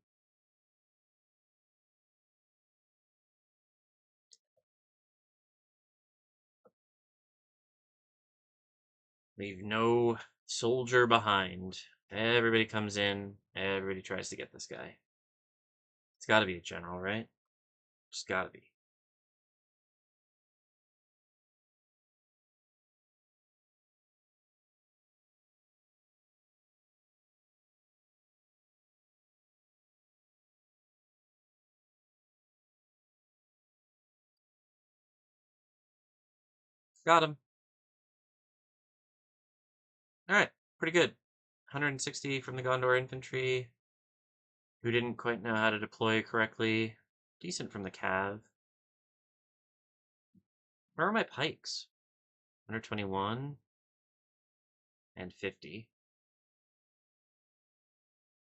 Leave no soldier behind. Everybody comes in. Everybody tries to get this guy. It's gotta be a general, right? It's gotta be. Got him. Alright, pretty good. 160 from the Gondor infantry, who didn't quite know how to deploy correctly. Decent from the Cav. Where are my pikes? 121 and 50.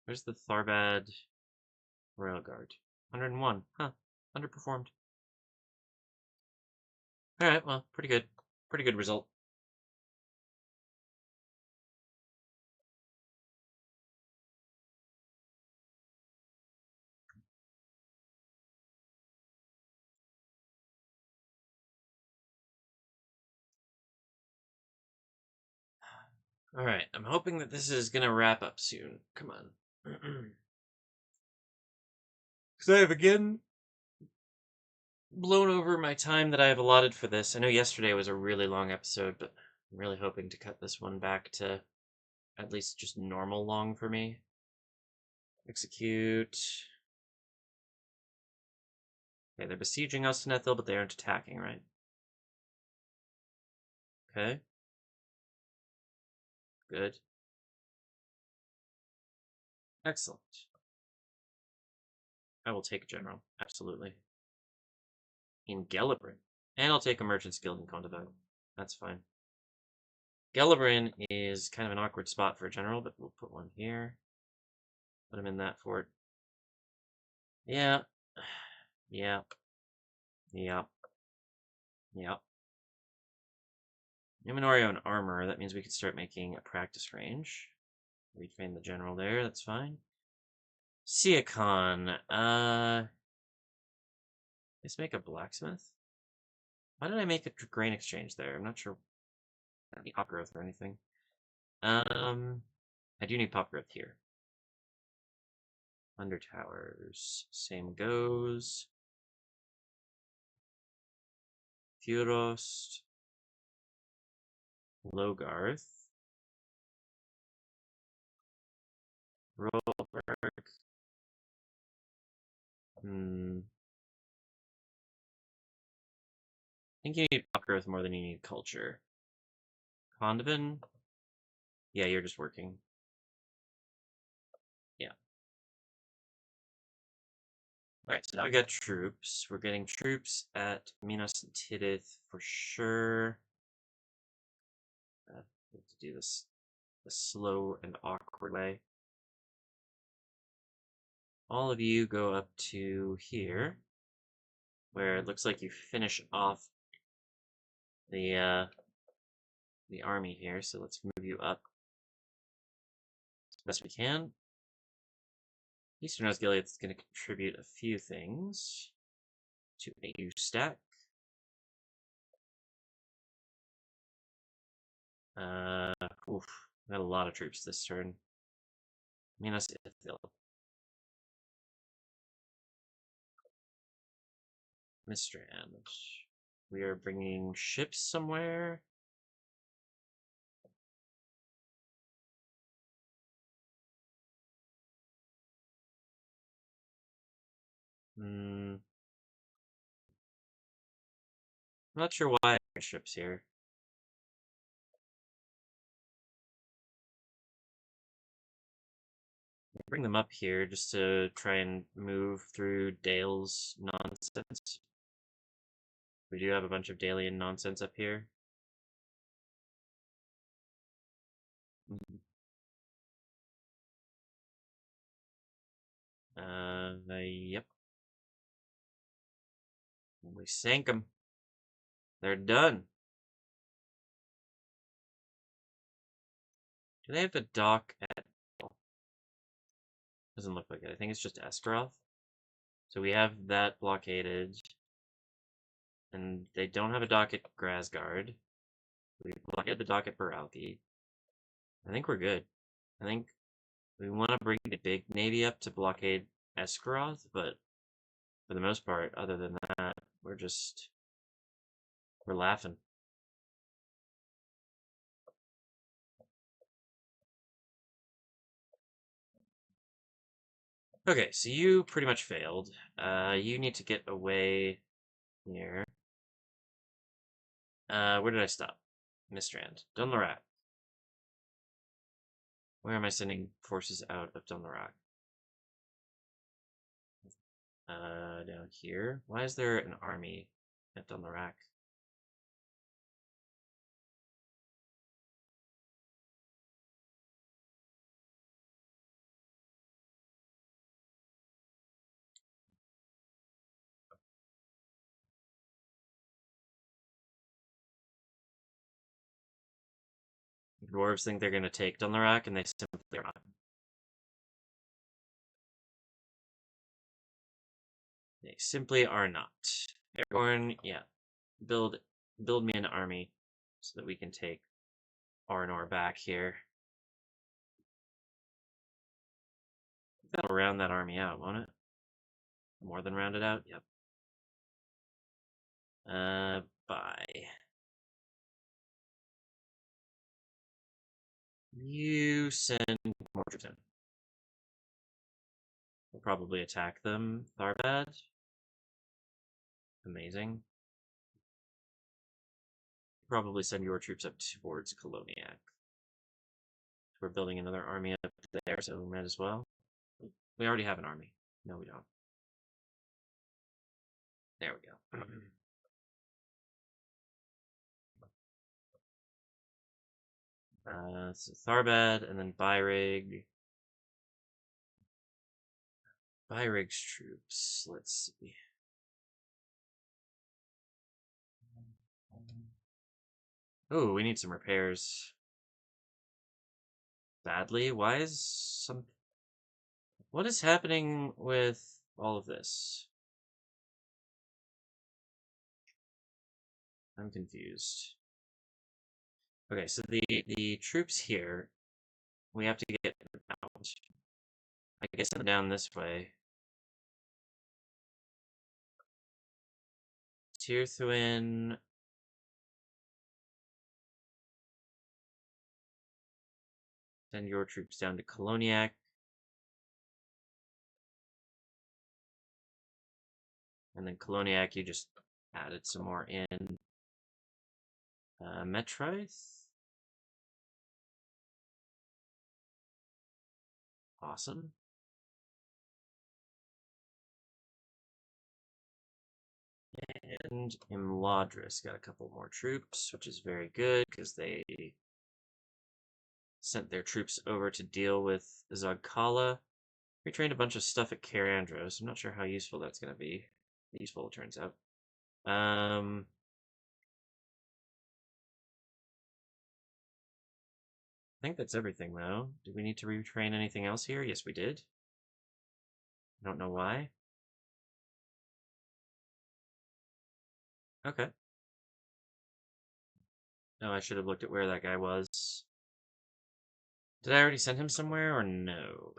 Where's the Tharbad Royal Guard? 101. Huh. Underperformed. Alright, well, pretty good. Pretty good result. Alright, I'm hoping that this is gonna wrap up soon. Come on. Because I have again blown over my time that I have allotted for this. I know yesterday was a really long episode, but I'm really hoping to cut this one back to at least just normal long for me. Execute. Okay, they're besieging Ostenethil, but they aren't attacking, right? Okay. Good. Excellent. I will take a general, absolutely. In Gelibrin. And I'll take a merchant's guild in Gondor. That's fine. Gelibrin is kind of an awkward spot for a general, but we'll put one here. Put him in that fort. Yeah. Yep. Yep. Yep. Numenor and armor, that means we could start making a practice range. Retrain the general there, that's fine. Siakon, let's make a blacksmith. Why did I make a grain exchange there? I'm not sure. I don't need pop growth or anything. I do need pop growth here. Under towers, same goes. Furost. Logarth. Rolberg. I think you need pop growth more than you need culture. Condovin? Yeah, you're just working. Yeah. Alright, so now we got troops. We're getting troops at Minas Tirith for sure. We have to do this the slow and awkward way. All of you go up to here, where it looks like you finish off the army here. So let's move you up as best we can. Eastern Osgiliath is going to contribute a few things to a U stack. Oof, got a lot of troops this turn. Minas Ithil. Mistrand. We are bringing ships somewhere. I'm not sure why I bring ships here. Bring them up here just to try and move through Dale's nonsense. We do have a bunch of Dalian nonsense up here. Yep. We sank them. They're done. Do they have a dock at all? Doesn't look like it. I think it's just Esgaroth. So we have that blockaded. And they don't have a dock at Grasgard. We blockaded the dock at Baralki. I think we're good. I think we want to bring the big navy up to blockade Esgaroth, but for the most part, other than that, we're laughing. Okay, so you pretty much failed. You need to get away here. Where did I stop? Mistrand. Dunlarak. Where am I sending forces out of Dunlarak? Down here. Why is there an army at Dunlarak? The dwarves think they're going to take Dunlarak, and they simply are not. They simply are not. Aragorn, yeah. Build me an army so that we can take Arnor back here. That'll round that army out, won't it? More than round it out? Yep. Bye. You send more troops in. We'll probably attack them. Tharbad. Amazing. Probably send your troops up towards Koloniak. We're building another army up there, so we might as well. We already have an army. No, we don't. There we go. So Tharbad, and then Byrig. Byrig's troops. Let's see. Oh, we need some repairs. Badly? Why is some... What is happening with all of this? I'm confused. Okay, so the troops here, we have to get out. I guess I'm down this way. Tirthuin. Send your troops down to Koloniak. And then Koloniak, you just added some more in. Metrith. Awesome. And Imladris got a couple more troops, which is very good because they sent their troops over to deal with Zagkala. We trained a bunch of stuff at Carandros. I'm not sure how useful that's going to be. Useful, it turns out. I think that's everything, though. Do we need to retrain anything else here? Yes, we did. I don't know why. Okay. No, I should have looked at where that guy was. Did I already send him somewhere, or no?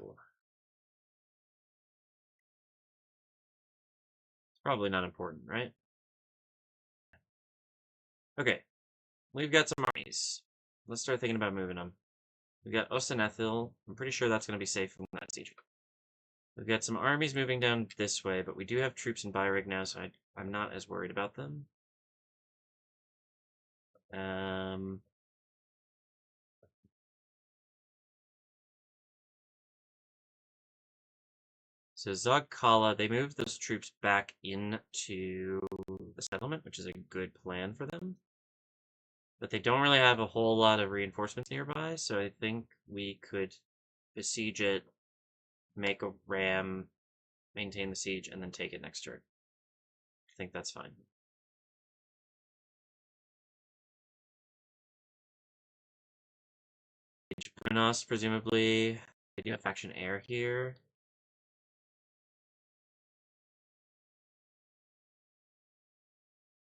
It's probably not important, right? Okay. We've got some armies. Let's start thinking about moving them. We've got Osanethil. I'm pretty sure that's going to be safe from that siege. We've got some armies moving down this way, but we do have troops in Byrig now, so I'm not as worried about them. So Zagkala, they moved those troops back into the settlement, which is a good plan for them. But they don't really have a whole lot of reinforcements nearby, so I think we could besiege it, make a ram, maintain the siege, and then take it next turn. I think that's fine. Brunos, presumably. They do have faction heir here.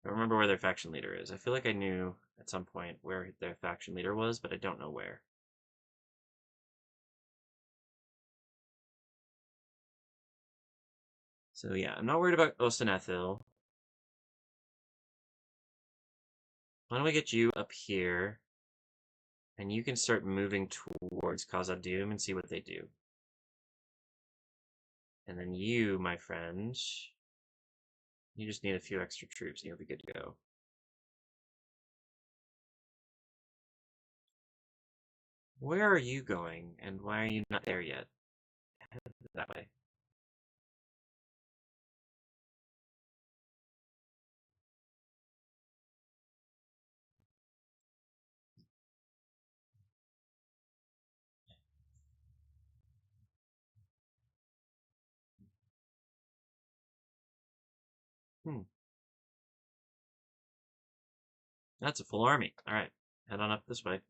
I don't remember where their faction leader is. I feel like I knew at some point where their faction leader was, but I don't know where. So yeah, I'm not worried about Osanethil. Why don't we get you up here, and you can start moving towards Khazad-Dum and see what they do. And then you, my friend, you just need a few extra troops and you'll be good to go. Where are you going, and why are you not there yet? Head that way. Hmm. That's a full army. Alright, head on up this way.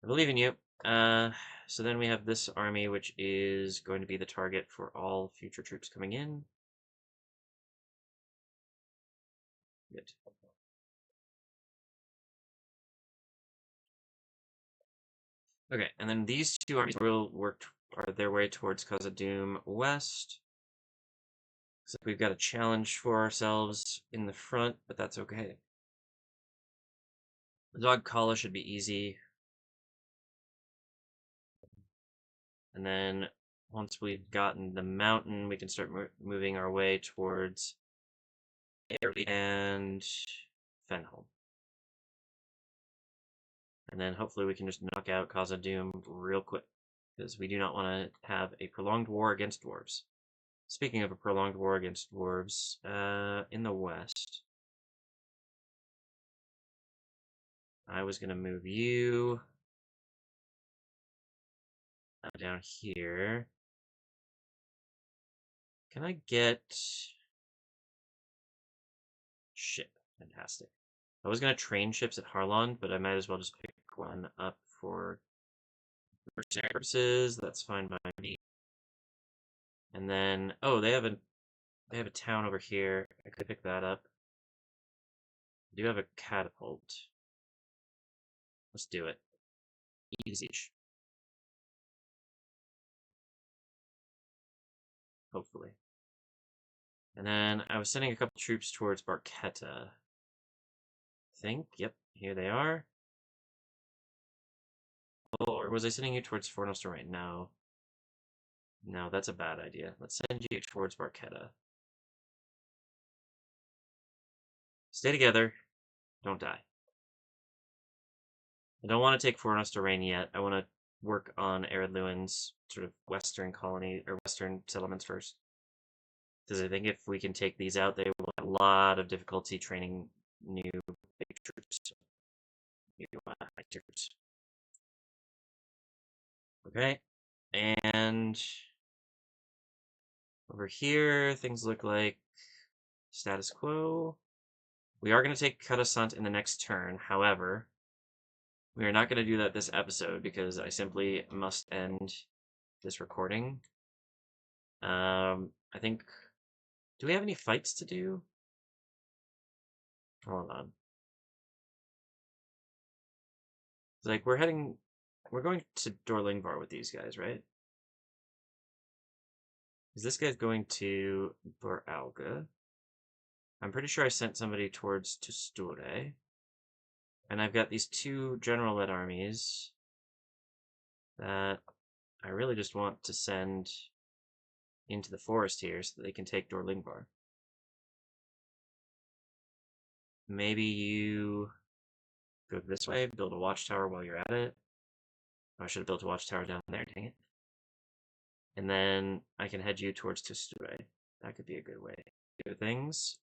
I believe in you. Uh, so then we have this army, which is going to be the target for all future troops coming in. Good. Okay, and then these two armies will work their way towards Khazad-Dum west. So we've got a challenge for ourselves in the front, but that's okay. The dog collar should be easy. And then once we've gotten the mountain, we can start moving our way towards Airly and Fenholm. And then hopefully we can just knock out Khazad-Dum real quick, because we do not want to have a prolonged war against dwarves. Speaking of a prolonged war against dwarves, in the west, I was going to move you down here. Can I get... Ship. Fantastic. I was going to train ships at Harlond, but I might as well just pick one up for mercenary purposes. That's fine by me. And then, oh, they have a town over here. I could pick that up. I do have a catapult. Let's do it. Easy. Hopefully. And then I was sending a couple troops towards Barketta. I think. Yep, here they are. Oh, or was I sending you towards Fornoster right now? No, that's a bad idea. Let's send you towards Barketta. Stay together. Don't die. I don't want to take Fornoster Rain yet. I want to work on Eredluin's sort of western colony, or western settlements first. Because I think if we can take these out, they will have a lot of difficulty training new big troops. New troops. Okay, and over here, things look like status quo. We are going to take Cutasant in the next turn. However, we are not going to do that this episode because I simply must end this recording. I think... Do we have any fights to do? Hold on. Like, we're going to Dorlingvar with these guys, right? Is this guy's going to Boralga? I'm pretty sure I sent somebody towards Tusture. And I've got these two general-led armies that I really just want to send into the forest here so that they can take Dorlingvar. Maybe you go this way, build a watchtower while you're at it. Oh, I should have built a watchtower down there, dang it. And then I can head you towards Tusture. That could be a good way to do things.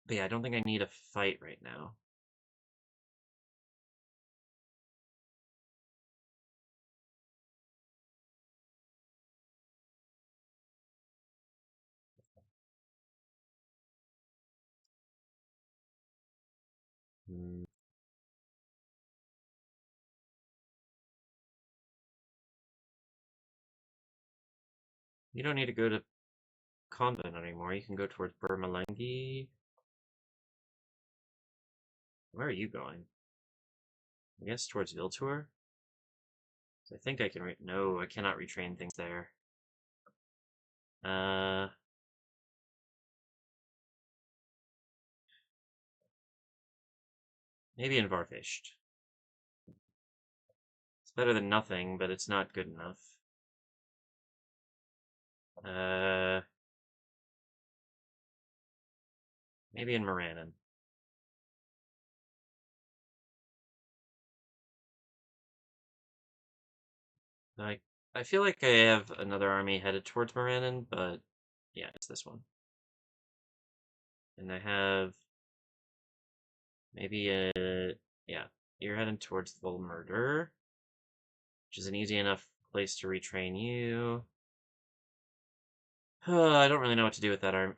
But yeah, I don't think I need a fight right now. Hmm. You don't need to go to Convent anymore. You can go towards Burmalengi. Where are you going? I guess towards Viltur? I think I can no, I cannot retrain things there. Maybe in Varfisht. It's better than nothing, but it's not good enough. Maybe in Moranin. I I feel like I have another army headed towards Morannon, but yeah, it's this one. And I have maybe a yeah, you're heading towards the Murder, which is an easy enough place to retrain you. I don't really know what to do with that army,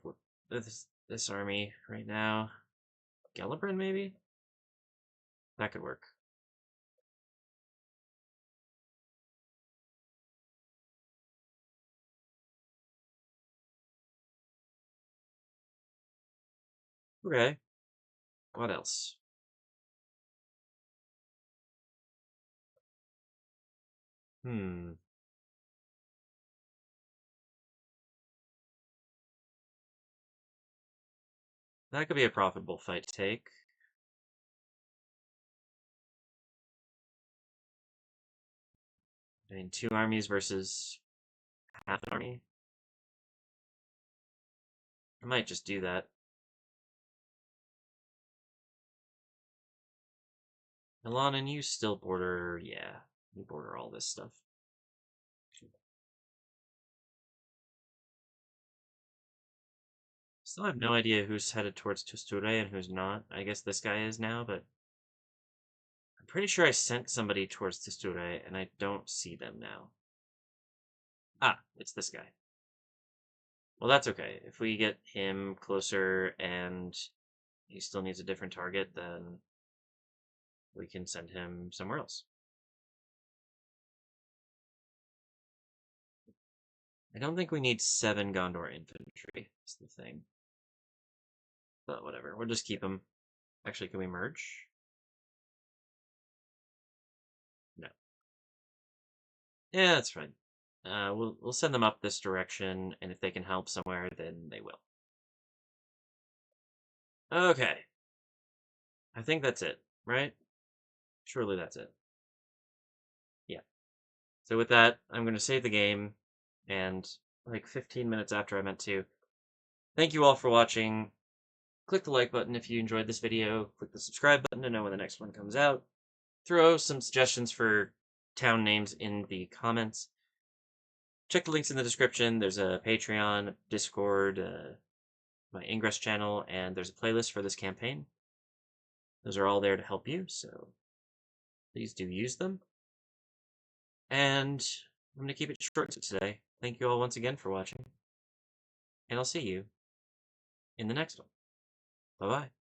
this army right now. Gelibrin, maybe? That could work. Okay. What else? Hmm. That could be a profitable fight to take. I mean, two armies versus half an army. I might just do that. Milan and you still border, yeah, you border all this stuff. Still have no idea who's headed towards Tusture and who's not. I guess this guy is now, but I'm pretty sure I sent somebody towards Tusture and I don't see them now. Ah, it's this guy. Well, that's okay. If we get him closer and he still needs a different target, then we can send him somewhere else. I don't think we need 7 Gondor infantry, is the thing. But whatever, we'll just keep him. Actually, can we merge? No. Yeah, that's fine. We'll send them up this direction, and if they can help somewhere, then they will. Okay. I think that's it, right? Surely that's it. Yeah. So with that, I'm going to save the game, and like 15 minutes after I meant to. Thank you all for watching. Click the like button if you enjoyed this video. Click the subscribe button to know when the next one comes out. Throw some suggestions for town names in the comments. Check the links in the description. There's a Patreon, Discord, my Ingress channel, and there's a playlist for this campaign. Those are all there to help you, so please do use them. And I'm going to keep it short today. Thank you all once again for watching, and I'll see you in the next one. Bye-bye.